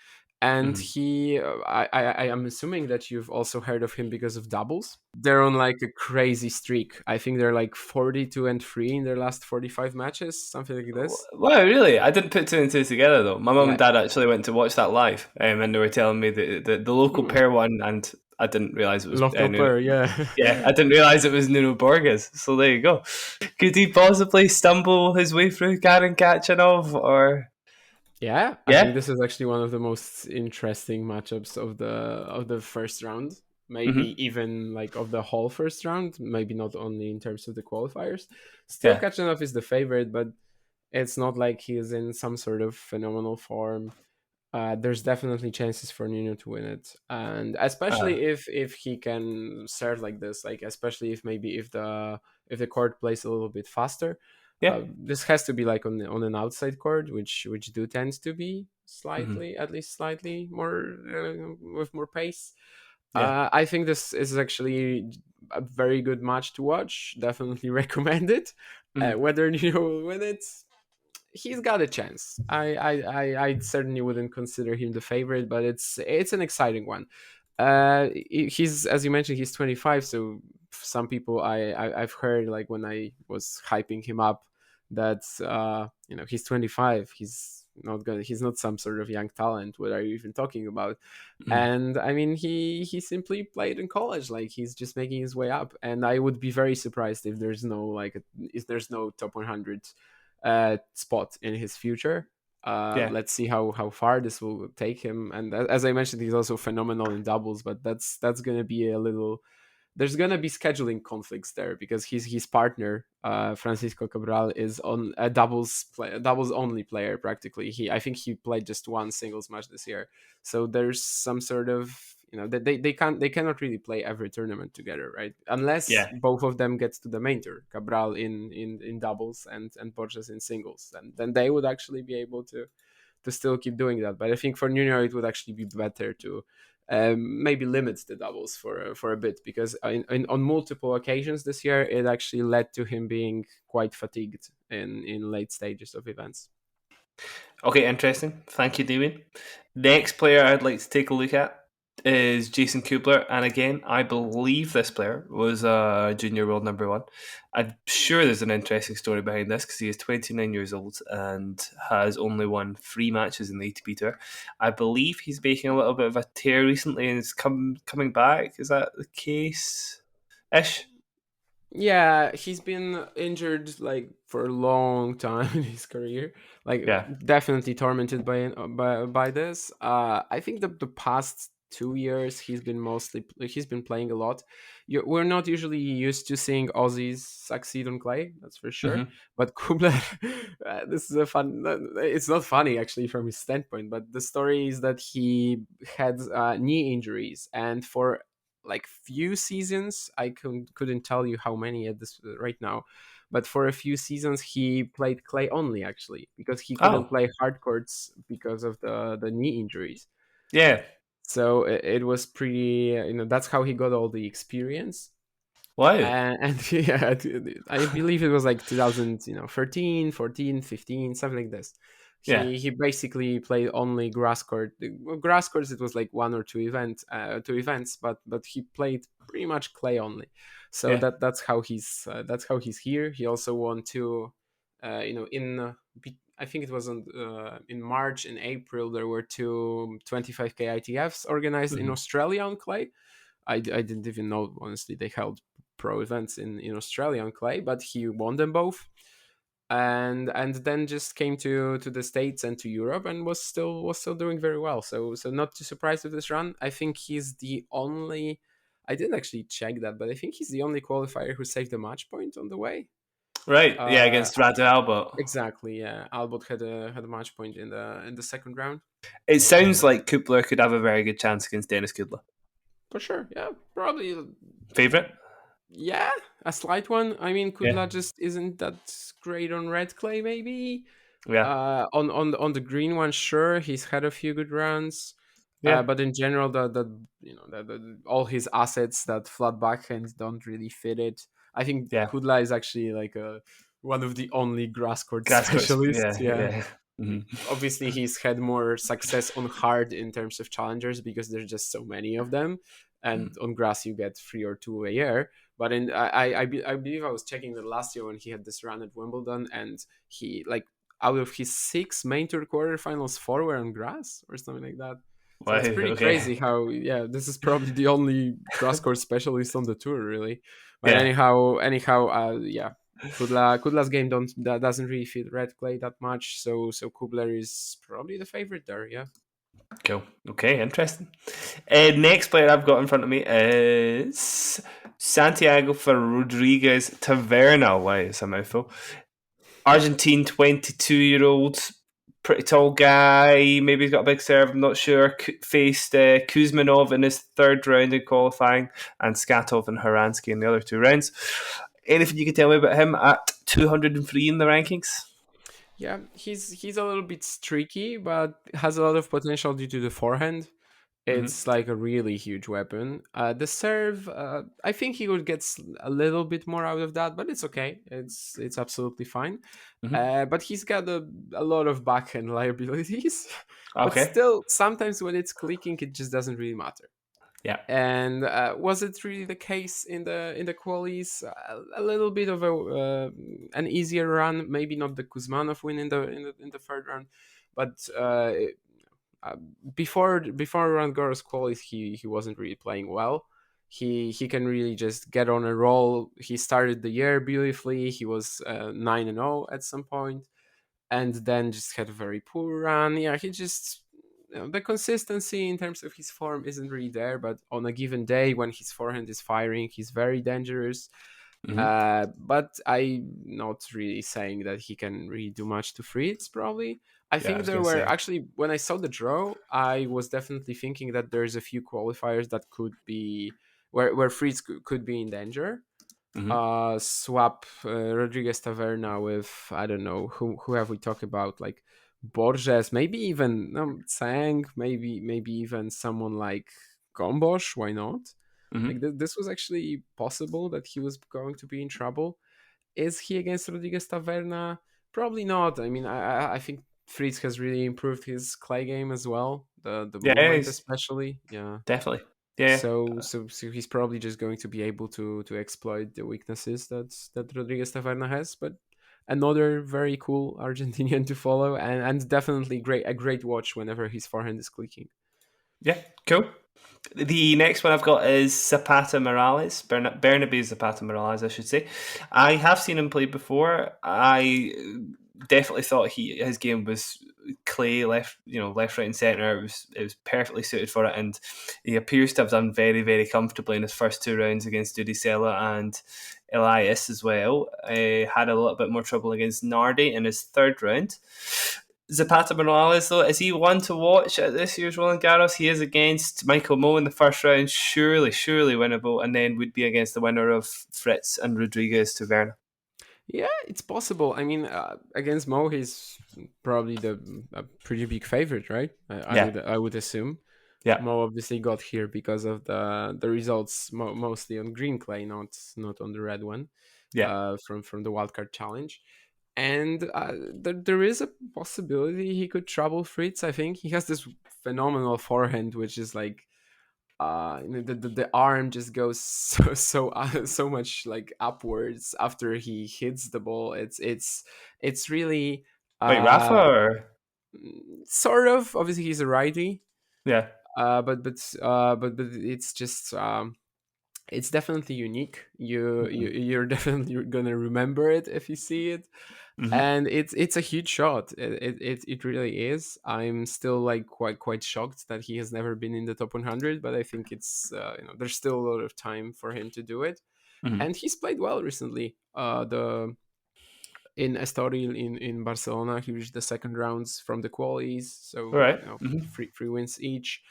And Mhm. he, I am assuming that you've also heard of him because of doubles. They're on like a crazy streak. I think they're like 42-3 in their last 45 matches, something like this. Wow, really? I didn't put two and two together though. My mum Yeah. and dad actually went to watch that live, and they were telling me the local Hmm. pair won, and I didn't realize it was Local Nuno. player, yeah. Yeah, I didn't realize it was Nuno Borges. So there you go. Could he possibly stumble his way through Karen Kachanov, or Yeah, I think yeah? this is actually one of the most interesting matchups of the first round. Hmm. Maybe even like of the whole first round. Maybe not only in terms of the qualifiers. Still, Yeah. Kachanov is the favorite, but it's not like he is in some sort of phenomenal form. There's definitely chances for Nuno to win it, and Uh, especially if he can serve like this, like especially if maybe if the court plays a little bit faster. yeah. This has to be like on an outside court, which do tends to be Hmm. slightly, at least slightly more with more pace. Yeah. I think this is actually a very good match to watch. Definitely recommend it. Hmm. Whether Nuno will win it, he's got a chance. I certainly wouldn't consider him the favorite, but it's an exciting one. He's, as you mentioned, he's 25. So some people I've heard, like when I was hyping him up, that he's 25. He's not some sort of young talent. What are you even talking about? Hmm. And I mean, he simply played in college. Like he's just making his way up. And I would be very surprised if there's no if there's no top 100 spot in his future. Yeah. Let's see how far this will take him. And as I mentioned, he's also phenomenal in doubles, but that's gonna be a little. There's gonna be scheduling conflicts there because his partner Francisco Cabral is on a doubles only player practically. I think he played just one singles match this year, so there's some sort of they cannot really play every tournament together, right? Unless Yeah. both of them gets to the main tour, Cabral in doubles and Borges in singles, and then they would actually be able to still keep doing that. But I think for Nuno it would actually be better to maybe limit the doubles for a bit, because on multiple occasions this year it actually led to him being quite fatigued in late stages of events. Okay, interesting. Thank you, Damian. Next player I'd like to take a look at is Jason Kubler, and again, I believe this player was a junior world number one. I'm sure there's an interesting story behind this because he is 29 years old and has only won 3 matches in the ATP Tour. I believe he's making a little bit of a tear recently and is coming back. Is that the case? Ish. Yeah, he's been injured like for a long time in his career. Like Yeah. definitely tormented by this. I think the past 2 years he's been playing a lot. We're not usually used to seeing Aussies succeed on clay, that's for sure. Hmm. But Kubler, this is a fun. It's not funny actually from his standpoint, but the story is that he had knee injuries, and for like few seasons, couldn't tell you how many at this right now, but for a few seasons he played clay only actually because he couldn't Oh, play hard courts because of the knee injuries. yeah. So it was pretty, that's how he got all the experience. Wow. And yeah, I believe it was like 2000, 13, 14, 15, something like this. Yeah. He basically played only grass court. Grass courts, it was like one or two events, but he played pretty much clay only. So Yeah. that's how he's here. He also won two, I think it was in March and April there were two 25k ITFs organized in Hmm. Australia on clay. I didn't even know, honestly, they held pro events in Australia on clay, but he won them both, and then just came to the States and to Europe and was still doing very well. So not too surprised with this run. I think he's the only. I didn't actually check that, but I think he's the only qualifier who saved a match point on the way. Right. Yeah, Uh, against Radu Albert. exactly. Yeah, Albot had a match point in the second round. It sounds like Kupler could have a very good chance against Dennis Kudla. For sure. Yeah, probably. Favorite? Yeah, a slight one. I mean, Yeah. Kudla just isn't that great on red clay. Maybe Yeah. on the green one, sure, he's had a few good runs. Yeah. But in general, all his assets, that flat backhands don't really fit it. I think Yeah. Kudla is actually like one of the only grass court Grass courts. specialists. Yeah. Yeah, Yeah. Obviously he's had more success on hard in terms of challengers because there's just so many of them, and on grass you get 3 or 2 a year. But I believe I was checking the last year when he had this run at Wimbledon, and he, like, out of his 6 main tour quarterfinals, 4 were on grass or something like that. So Wow, it's pretty okay. crazy how, yeah, this is probably the only grass court specialist on the tour, really. But Yeah. yeah, Kudla's game doesn't really fit red clay that much, so Kubler is probably the favorite there. Yeah. Cool. Okay, interesting. Next player I've got in front of me is Santiago for Rodriguez Taverna. Wow, it's a mouthful. Argentine 22-year-old, pretty tall guy. Maybe he's got a big serve, I'm not sure. Faced Kuzmanov in his third round in qualifying, and Skatov and Haransky in the other 2 rounds. Anything you can tell me about him at 203 in the rankings? Yeah, he's a little bit streaky, but has a lot of potential due to the forehand. It's like a really huge weapon. The serve, I think he would get a little bit more out of that, but it's okay. It's absolutely fine. But he's got a lot of backhand liabilities. But Okay. still, sometimes when it's clicking, it just doesn't really matter. Yeah. And was it really the case in the qualies? A little bit of an easier run, maybe not the Kuzmanov win in the third round, but before Roland Garros qualies, he wasn't really playing well. He can really just get on a roll. He started the year beautifully. He was 9-0 at some point, and then just had a very poor run. Yeah, he just, the consistency in terms of his form isn't really there. But on a given day when his forehand is firing, he's very dangerous. But I'm not really saying that he can really do much to Fritz, probably. I think there were actually, when I saw the draw, I was definitely thinking that there's a few qualifiers that could be where Fritz could be in danger. Swap Rodriguez Taverna with, I don't know, who have we talked about, like Borges, maybe even Tseng, maybe even someone like Gombos. Why not? Like this was actually possible that he was going to be in trouble. Is he against Rodriguez Taverna? Probably not. I mean, I think Fritz has really improved his clay game as well. The movement especially. Yeah. Definitely. Yeah. So he's probably just going to be able to exploit the weaknesses that Rodriguez Taverna has. But another very cool Argentinian to follow, and definitely a great watch whenever his forehand is clicking. Yeah, cool. The next one I've got is Zapata Morales, Bernabeu Zapata Morales, I should say. I have seen him play before. I definitely thought his game was clay, left, right and centre. It was perfectly suited for it, and he appears to have done very, very comfortably in his first 2 rounds against Dudicella and Elias as well. Had a little bit more trouble against Nardi in his third round. Zapata Morales, though, is he one to watch at this year's Roland Garros? He is against Michael Mmoh in the first round, surely winnable, and then would be against the winner of Fritz and Rodriguez Taverna. Yeah, it's possible. I mean, against Mmoh, he's probably a pretty big favorite, right? I would assume. Yeah, Mmoh obviously got here because of the results mostly on green clay, not on the red one. Yeah, from the wildcard challenge. And there is a possibility he could trouble Fritz. I think he has this phenomenal forehand, which is like the arm just goes so much like upwards after he hits the ball. It's really wait, Rafa or sort of. Obviously, he's a righty. yeah, But it's just it's definitely unique. You're definitely gonna remember it if you see it. And it's a huge shot. It really is. I'm still like quite shocked that he has never been in the top 100, but I think it's there's still a lot of time for him to do it. And he's played well recently. The in Estoril in Barcelona, he reached the second rounds from the qualies, so all right, three wins each.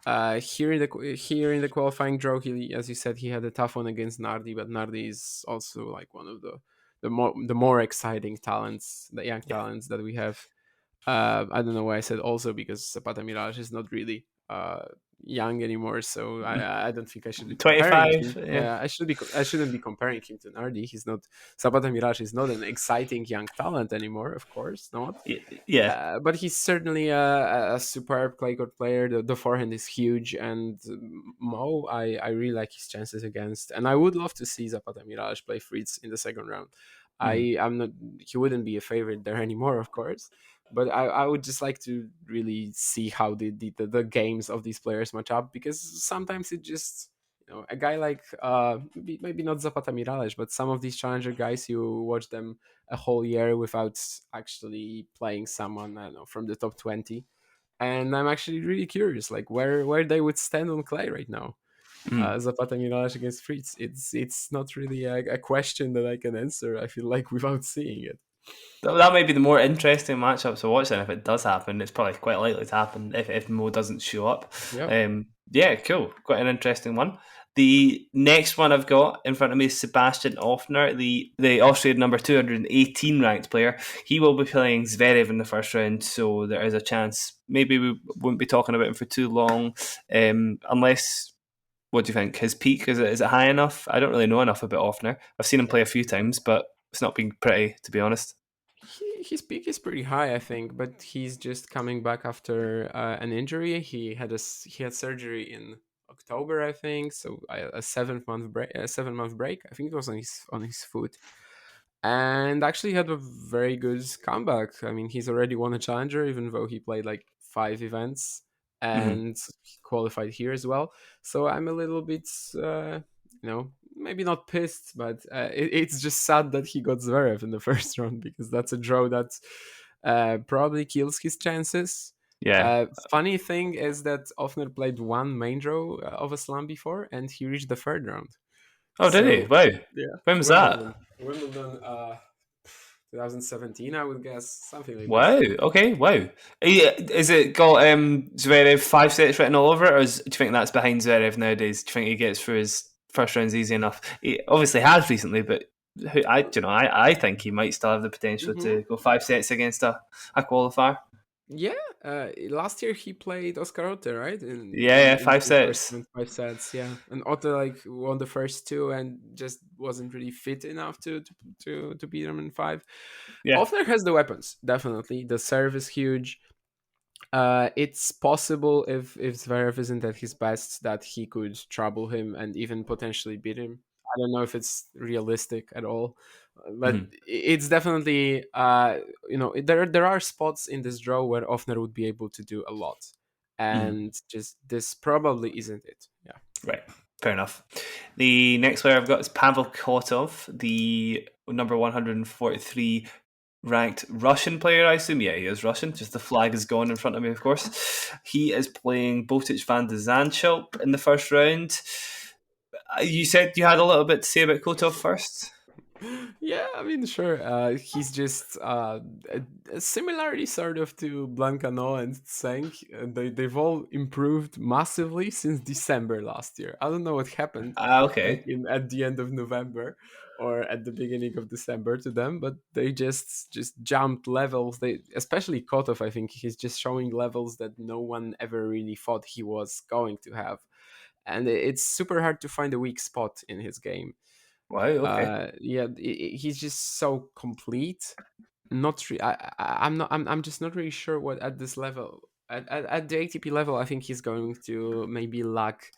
Here in the qualifying draw, he, as you said, he had a tough one against Nardi, but Nardi is also like one of the more exciting talents, the young talents that we have. I don't know why I said also, because Zapata Mirage is not really young anymore, so I don't think I should be comparing 25. him. Yeah, I shouldn't be comparing him to Nardi. He's not Zapata Mirage is not an exciting young talent anymore, of course not. Yeah. But he's certainly a superb clay court player. The forehand is huge, and Mo, I really like his chances against. And I would love to see Zapata Mirage play Fritz in the second round. I'm not. He wouldn't be a favorite there anymore, of course. But I would just like to really see how the games of these players match up, because sometimes it just, a guy like maybe not Zapata Miralles, but some of these challenger guys, you watch them a whole year without actually playing someone, I don't know, from the top 20, and I'm actually really curious, like where they would stand on clay right now. Zapata Miralles against Fritz. It's not really a question that I can answer, I feel like, without seeing it. That might be the more interesting matchup to watch then if it does happen. It's probably quite likely to happen if Mo doesn't show up. Yeah. Yeah, cool. Quite an interesting one. The next one I've got in front of me is Sebastian Offner, the Austrian number 218 ranked player. He will be playing Zverev in the first round, so there is a chance maybe we won't be talking about him for too long, unless... What do you think? His peak, is it high enough? I don't really know enough about Offner. I've seen him play a few times, but it's not been pretty, to be honest. His peak is pretty high, I think, but he's just coming back after an injury. He had surgery in October, I think, so a 7 month break. A 7 month break. I think it was on his foot, and actually had a very good comeback. I mean, he's already won a challenger, even though he played like 5 events and he qualified here as well. So I'm a little bit, maybe not pissed, but it's just sad that he got Zverev in the first round, because that's a draw that probably kills his chances. Yeah. Funny thing is that Offner played one main draw of a slam before, and he reached the third round. Oh, did he? Wow. Yeah. When was that? Wimbledon, 2017, I would guess, something like Wow. this. Okay. Wow. Is it got Zverev 5 sets written all over it, or do you think that's behind Zverev nowadays? Do you think he gets through his first rounds easy enough? He obviously has recently, but I think he might still have the potential to go 5 sets against a qualifier. Yeah, last year he played Oscar Otte, right? Yeah, 5 sets. 5 sets, yeah. And Otte like won the first two and just wasn't really fit enough to beat him in 5. Yeah. Offner has the weapons, definitely. The serve is huge. It's possible if Zverev isn't at his best that he could trouble him and even potentially beat him. I don't know if it's realistic at all, but it's definitely there are spots in this draw where Offner would be able to do a lot, and just this probably isn't it. Yeah, right. Fair enough. The next player I've got is Pavel Kotov, the number 143 ranked Russian player, I assume. Yeah, he is Russian. Just the flag is gone in front of me, of course. He is playing Botic van de Zandschulp in the first round. You said you had a little bit to say about Kotov first. Yeah, I mean, sure. He's just a similarity sort of to Blancaneaux and Tseng. They've all improved massively since December last year. I don't know what happened. Okay. Like at the end of November or at the beginning of December to them, but they just jumped levels. They, especially Kotov, I think he's just showing levels that no one ever really thought he was going to have, and it's super hard to find a weak spot in his game. Wow. Okay. Yeah, he's just so complete. Not I'm just not really sure what at this level, at the ATP level. I think he's going to maybe lack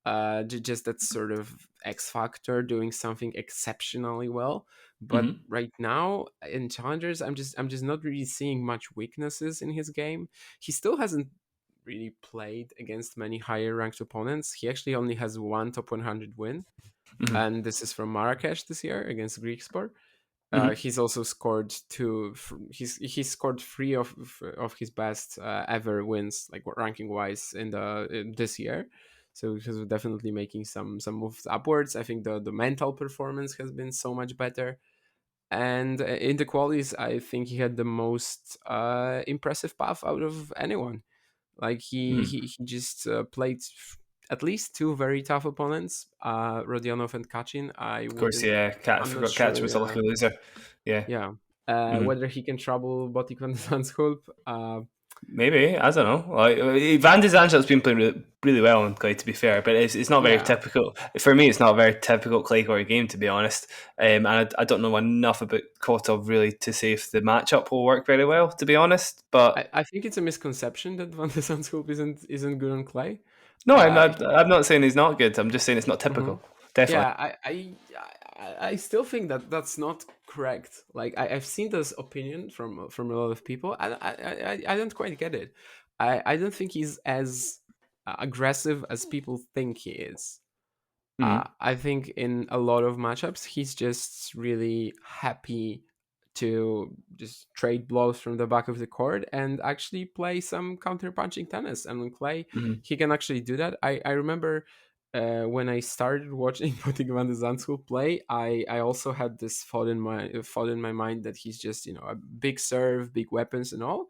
just that sort of X factor, doing something exceptionally well. But right now in challengers, I'm just not really seeing much weaknesses in his game. He still hasn't really played against many higher ranked opponents. He actually only has one top 100 win, and this is from Marrakesh this year against Greek Sport. He's also scored he's scored 3 of his best ever wins, like ranking wise, in this year. So he's definitely making some moves upwards. I think the mental performance has been so much better, and in the qualies, I think he had the most impressive path out of anyone. Like he just played at least 2 very tough opponents, Rodionov and Cachin. Of course, yeah. I'm not Forgot sure, Kachin was a lucky loser. Yeah. yeah. Whether he can trouble Botic van de Zandschulp, Maybe, I don't know. Like Van de Zandel's been playing really, really well on clay, to be fair, but it's not very Yeah, typical for me. It's not a very typical clay court game, to be honest. And I don't know enough about Kotov really to say if the matchup will work very well, to be honest. But I think it's a misconception that Van de Zandschulp isn't good on clay. no, I'm Uh, not. I'm not saying he's not good. I'm just saying it's not mhm. typical. Definitely. Yeah, I still think that that's not correct. Like I've seen this opinion from a lot of people. I don't quite get it. I don't think he's as aggressive as people think he is. Hmm. I think in a lot of matchups, he's just really happy to just trade blows from the back of the court and actually play some counter punching tennis. And on clay, Hmm. he can actually do that. I remember when I started watching Putting Van de Zandschool play, I also had this thought in my mind that he's just a big serve, big weapons, and all.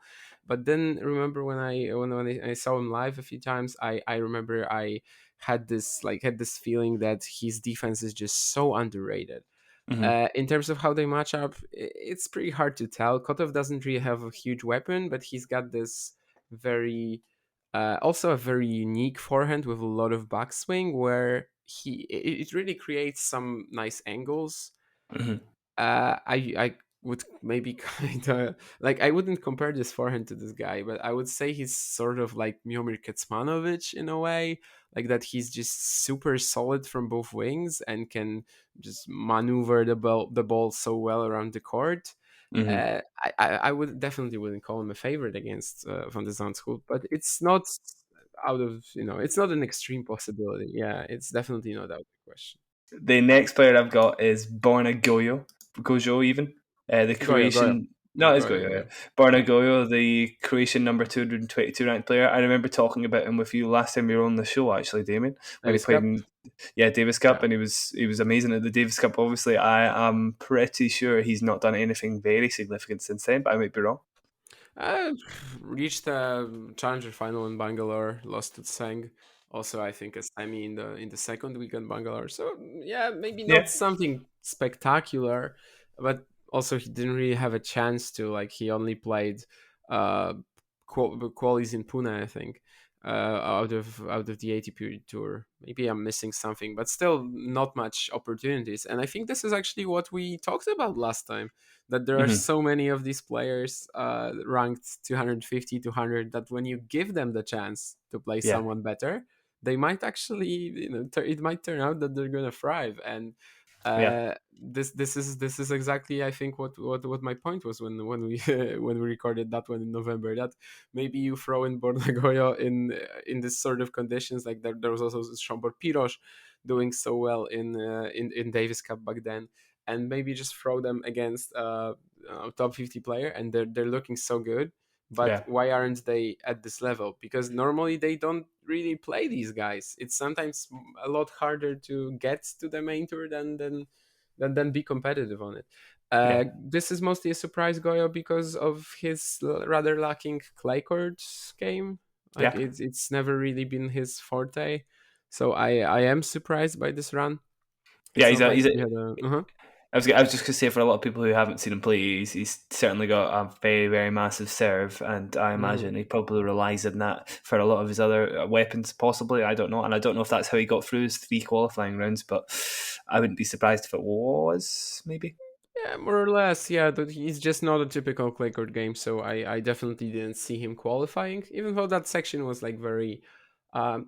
But then remember when I saw him live a few times, I remember I had this feeling that his defense is just so underrated. Hmm. In terms of how they match up, it's pretty hard to tell. Kotov doesn't really have a huge weapon, but he's got this very also a very unique forehand with a lot of backswing where it really creates some nice angles. Hmm. I would maybe kind of like I wouldn't compare this forehand to this guy, but I would say he's sort of like Miomir Kecmanovic in a way, like that he's just super solid from both wings and can just maneuver the ball so well around the court. Hmm. I would definitely wouldn't call him a favorite against Van de Zandschulp, but it's not out of it's not an extreme possibility. Yeah, it's definitely not out of the question. The next player I've got is Borna Gojo even. The Goyo, Goyo, Croatian. yeah, No, it's Goyo, Gojo, yeah. yeah, Borna yeah. Gojo, the Croatian number 222 ranked player. I remember talking about him with you last time you were on the show, actually, Damien, when he Davis played Cup, in Davis Cup, yeah. and he was amazing at the Davis Cup. Obviously, I am pretty sure he's not done anything very significant since then, but I might be wrong. Uh, Reached the challenger final in Bangalore, lost to Tseng. Also, I think a semi in the second week in Bangalore. So yeah, maybe not Yeah, something spectacular, but also he didn't really have a chance to. Like he only played uh qualies in Pune, I think, out of the ATP tour. Maybe I'm missing something, but still not much opportunities. And I think this is actually what we talked about last time, that there are hmm, so many of these players ranked 250, 200, that when you give them the chance to play yeah, someone better, they might actually, it might turn out that they're gonna thrive. And yeah, this is exactly, I think, what my point was when we when we recorded that one in November. That maybe you throw in Bornagoyo in this sort of conditions, like there was also Shombor Piros doing so well in Davis Cup back then, and maybe just throw them against a top 50 player, and they're looking so good. But yeah, why aren't they at this level? Because normally they don't really play these guys. It's sometimes a lot harder to get to the main tour than be competitive on it. yeah, This is mostly a surprise, Goyo, because of his rather lacking clay courts game. Like yeah. it's never really been his forte. So I am surprised by this run. Yeah, It's he's not a like he's a he had a I was just going to say, for a lot of people who haven't seen him play, he's certainly got a very, very massive serve, and I imagine Mhm. he probably relies on that for a lot of his other weapons, possibly. I don't know, and I don't know if that's how he got through his 3 qualifying rounds, but I wouldn't be surprised if it was, maybe. Yeah, more or less. Yeah, but he's just not a typical clay court game. So I definitely didn't see him qualifying, even though that section was like very.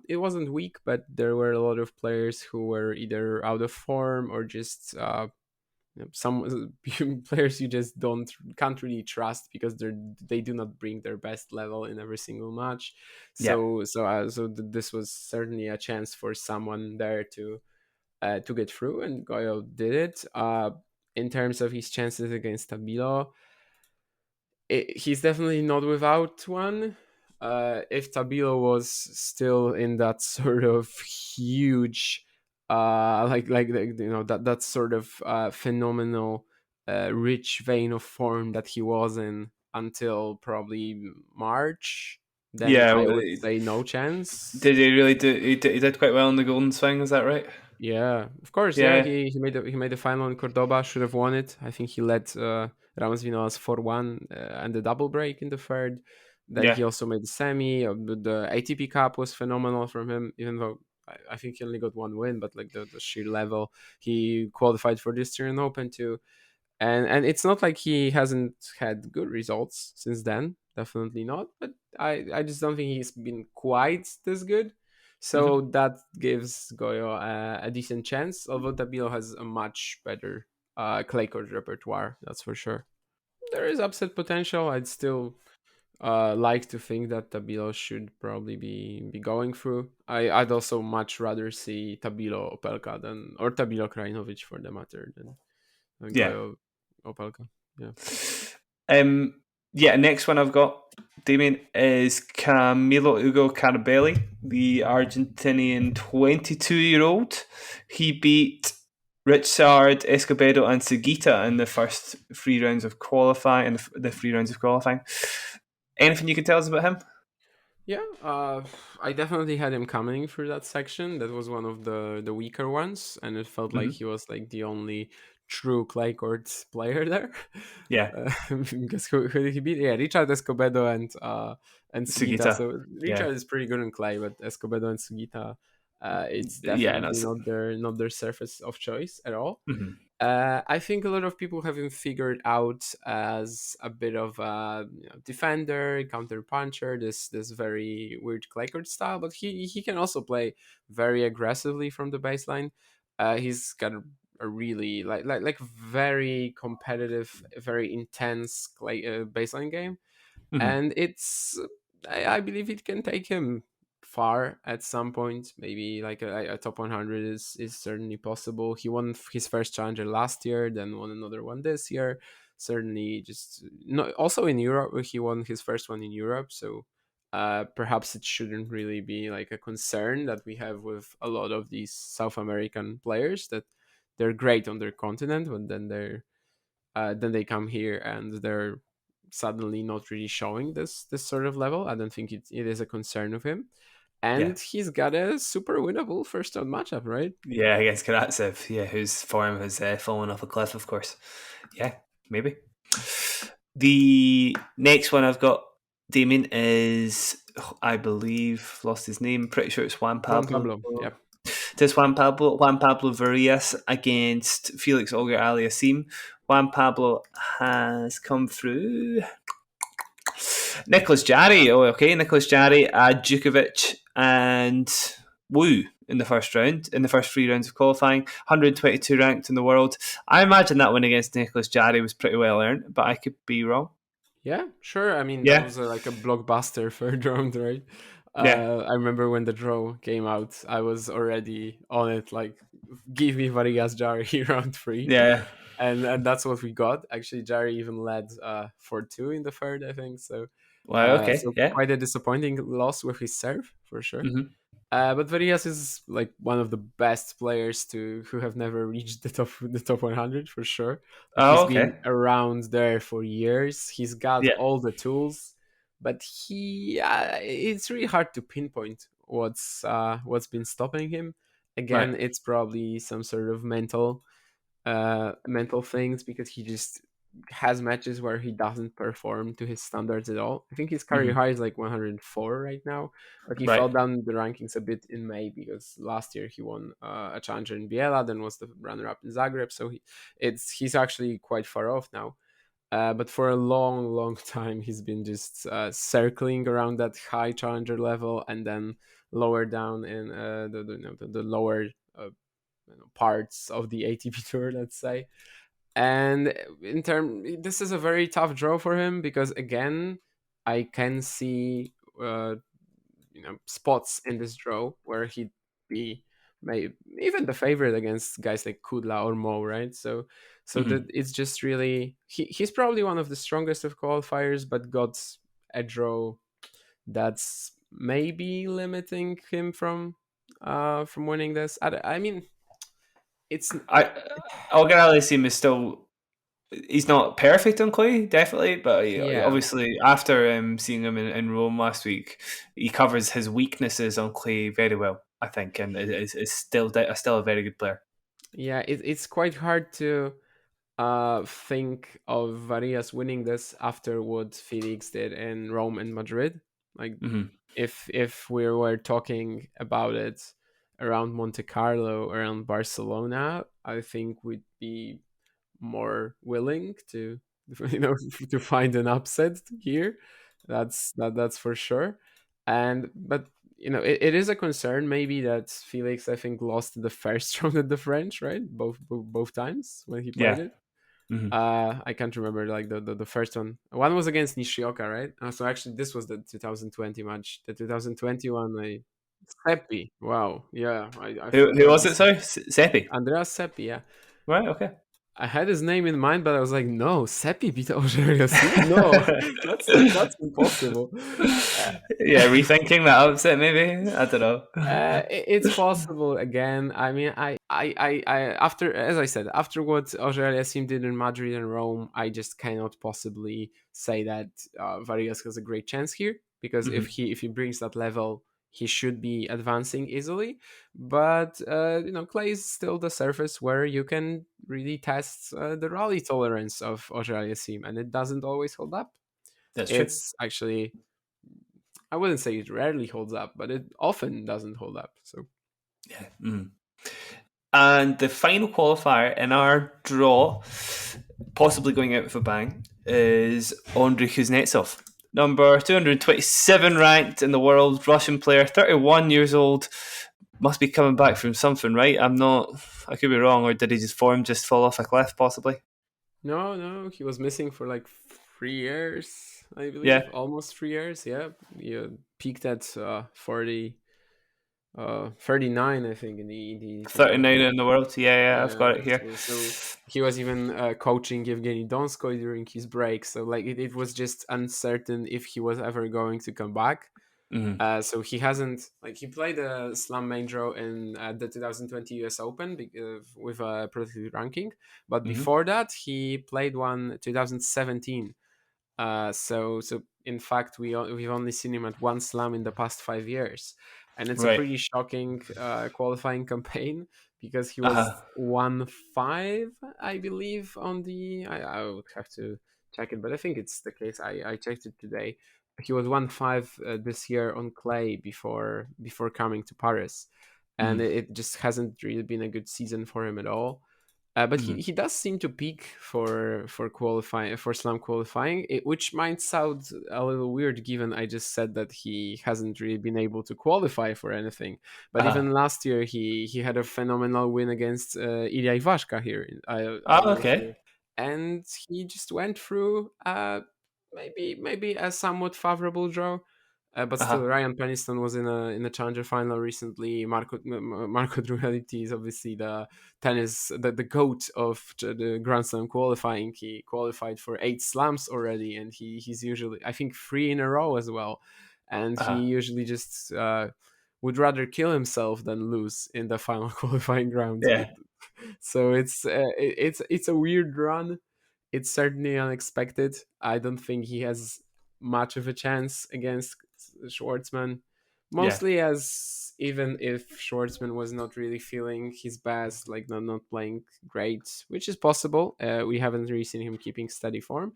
It wasn't weak, but there were a lot of players who were either out of form or just some players you just can't really trust because they do not bring their best level in every single match. Yeah, This was certainly a chance for someone there to get through, and Goyo did it. In terms of his chances against Tabilo, he's definitely not without one. If Tabilo was still in that sort of huge, that sort of phenomenal, rich vein of form that he was in until probably March, then yeah. I would say no chance. Did he really do? He did quite well in the Golden Swing. Is that right? Yeah, of course. Yeah, Yeah, he made the final in Cordoba. Should have won it. I think he led Ramos Vinolas 4-1 and the double break in the third. Then he also made the semi. The ATP Cup was phenomenal from him, even though I think he only got one win, but like the sheer level, he qualified for the Australian Open too. And it's not like he hasn't had good results since then. Definitely not. But I just don't think he's been quite this good. So that gives Goyo a decent chance, although Tabilo has a much better clay court repertoire, that's for sure. There is upset potential. I'd still like to think that Tabilo should probably be going through. I'd also much rather see Tabilo Opelka than, or Tabilo Krajinovic for the matter, than Yeah. Goyo Opelka. Yeah. Next one I've got, Damien, is Camilo Ugo Carabelli, the Argentinian 22-year-old. He beat Richard Escobedo and Sugita in the first 3 rounds of qualifying. Anything you can tell us about him? Yeah, I definitely had him coming through that section. That was one of the weaker ones, and it felt like he was like the only true clay court player there. Yeah. Because who did he beat? Yeah, Richard Escobedo and Sugita. So Richard is pretty good in clay, but Escobedo and Sugita, it's definitely not their surface of choice at all. I think a lot of people have him figured out as a bit of a defender, counter puncher, this very weird clay court style, but he can also play very aggressively from the baseline. He's got a really like very competitive, very intense clay baseline game, and it's I believe it can take him far at some point. Maybe like a top 100 is certainly possible. He won his first challenger last year, then won another one this year. Certainly, just no. Also in Europe, he won his first one in Europe. So perhaps it shouldn't really be like a concern that we have with a lot of these South American players, that they're great on their continent, but then they come here and they're suddenly not really showing this sort of level. I don't think it is a concern of him. And he's got a super winnable first round matchup, right? Yeah, against Karatsev, whose form has fallen off a cliff, of course. Yeah, maybe. The next one I've got, Damien, is, I believe, lost his name. Pretty sure it's Juan Pablo. Juan Pablo, yeah. This Juan Pablo Varillas against Felix Auger Aliassime. Juan Pablo has come through Nicholas Jarry. Nicholas Jarry, Djukovic, and Wu in the first 3 rounds of qualifying. 122 ranked in the world. I imagine that win against Nicholas Jarry was pretty well earned, but I could be wrong. Yeah, sure. I mean, that was like a blockbuster third round, right? I remember when the draw came out, I was already on it, like, give me Varillas Jarry round 3. Yeah. And that's what we got. Actually, Jarry even led 4-2 in the third, I think. So, quite a disappointing loss with his serve, for sure. But Varillas is like one of the best players who have never reached the top 100, for sure. Like, he's been around there for years. He's got all the tools, but it's really hard to pinpoint what's been stopping him. Again, it's probably some sort of mental things, because he just has matches where he doesn't perform to his standards at all. I think his career high is like 104 right now, but he fell down the rankings a bit in May, because last year he won a challenger in Biella, then was the runner-up in Zagreb, so he's actually quite far off now. But for a long time, he's been just circling around that high challenger level, and then lower down in the lower parts of the ATP Tour, let's say. And this is a very tough draw for him, because again, I can see spots in this draw where he'd be maybe even the favorite against guys like Kudla or Mo, right? So that it's just really he's probably one of the strongest of qualifiers, but got a draw that's maybe limiting him from winning this. I mean, Auger Aliassime is still, he's not perfect on clay, definitely, but obviously after seeing him in Rome last week, he covers his weaknesses on clay very well, I think, and is still a very good player. Yeah, it's quite hard to think of Varillas winning this after what Felix did in Rome and Madrid. Like, if we were talking about it around Monte Carlo, around Barcelona, I think we'd be more willing to to find an upset here. That's for sure. But it is a concern maybe that Felix, I think, lost the first round at the French, right? Both times when he played it. I can't remember like the first one. One was against Nishioka, right? So actually, this was the 2020 match. The 2021, Seppi. Wow, yeah, I Who forgot was this. it? Sorry, Seppi. Andrea Seppi, yeah. Right. Okay. I had his name in mind, but I was like, no, Seppi beat Auger-Aliassime? No, that's impossible. Yeah, rethinking that upset maybe. I don't know. It's possible again. I mean, after, as I said, after what Auger-Aliassime did in Madrid and Rome, I just cannot possibly say that Varillas has a great chance here, because if he brings that level, he should be advancing easily. But clay is still the surface where you can really test the rally tolerance of Auger-Aliassime, and it doesn't always hold up. That's true. It's actually, I wouldn't say it rarely holds up, but it often doesn't hold up. So yeah. And the final qualifier in our draw, possibly going out with a bang, is Andrei Kuznetsov. Number 227 ranked in the world, Russian player, 31 years old. Must be coming back from something, right? I could be wrong, or did his form just fall off a cliff, possibly? No, he was missing for like 3 years, I believe. Yeah. Almost 3 years, yeah. He peaked at 39, I think, in the 39 in the world. Yeah, I've got it here. So he was even coaching Evgeny Donskoy during his break. So like it was just uncertain if he was ever going to come back. So he hasn't, like, he played a slam main draw in the 2020 US Open with a protected ranking, but before that he played one 2017. So in fact we've only seen him at one slam in the past 5 years, and it's a pretty shocking qualifying campaign, because he was 1-5, I believe, on the. I would have to check it, but I think it's the case. I checked it today. He was 1-5 this year on clay before coming to Paris, and it just hasn't really been a good season for him at all. But he does seem to peak for qualifying, for slam qualifying, which might sound a little weird given I just said that he hasn't really been able to qualify for anything. But even last year he had a phenomenal win against Ilya Ivashka here. Okay. And he just went through maybe a somewhat favorable draw. But still, Ryan Peniston was in a challenger final recently. Marco Druheliti is obviously the goat of the Grand Slam qualifying. He qualified for 8 slams already, and he's usually, I think, 3 in a row as well. And he usually just would rather kill himself than lose in the final qualifying round. Yeah. So it's a weird run. It's certainly unexpected. I don't think he has much of a chance against Schwartzman, mostly as even if Schwartzman was not really feeling his best, like not playing great, which is possible. We haven't really seen him keeping steady form,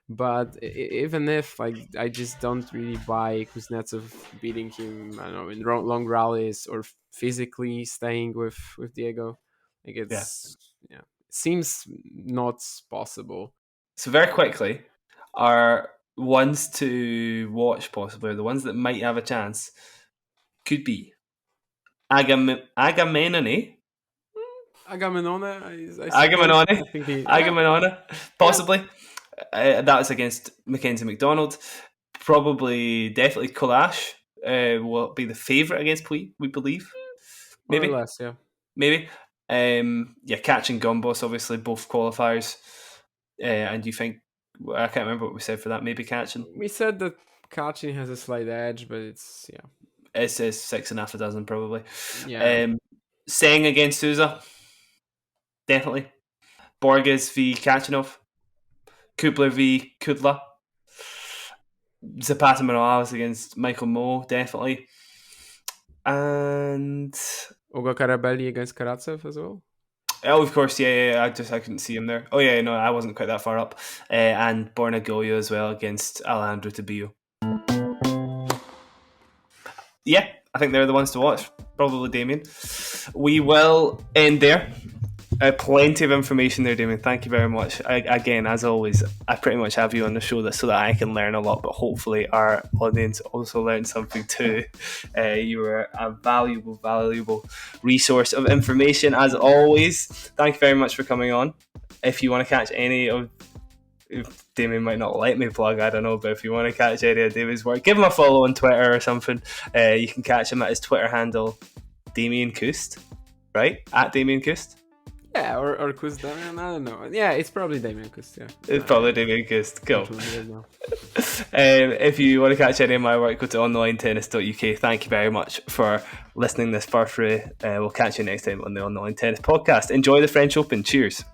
but even if, like, I just don't really buy Kuznetsov beating him, I don't know, in long rallies or physically staying with Diego. Like, it's seems not possible. So very quickly, our ones to watch possibly, or the ones that might have a chance, could be Agamenone. Agamenone, possibly. That's against Mackenzie Mcdonald. Probably, definitely Kolář will be the favourite against Pouille, we believe. Maybe. More or less, yeah. Maybe. Cachin Gombos, obviously, both qualifiers. And you think, I can't remember what we said for that, maybe Cachin? We said that Cachin has a slight edge, but it's, It says 6.5 dozen, probably. Yeah. Singh against Sousa. Definitely. Borges v Kachanov. Kubler v Kudla. Zapata Morales against Michael Moe, definitely. And Ugo Carabelli against Karatsev as well? Oh, of course, yeah. I couldn't see him there. Oh, yeah, no, I wasn't quite that far up. And Bernabeu as well against Alejandro Tabillo. Yeah, I think they're the ones to watch. Probably Damian. We will end there. Plenty of information there, Damian. Thank you very much. Again, as always, I pretty much have you on the show so that I can learn a lot, but hopefully our audience also learned something too. You were a valuable resource of information, as always. Thank you very much for coming on. If you want to catch any of... If Damian might not let me plug, I don't know, but if you want to catch any of Damian's work, give him a follow on Twitter or something. You can catch him at his Twitter handle, Damian Kust, right? At Damian Kust. Yeah, or Kust Damian, I don't know. Yeah, it's probably Damian Kust, yeah. It's probably Damian Kust. Cool. If you want to catch any of my work, go to onlinetennis.uk. Thank you very much for listening this first way. We'll catch you next time on the Online Tennis Podcast. Enjoy the French Open. Cheers.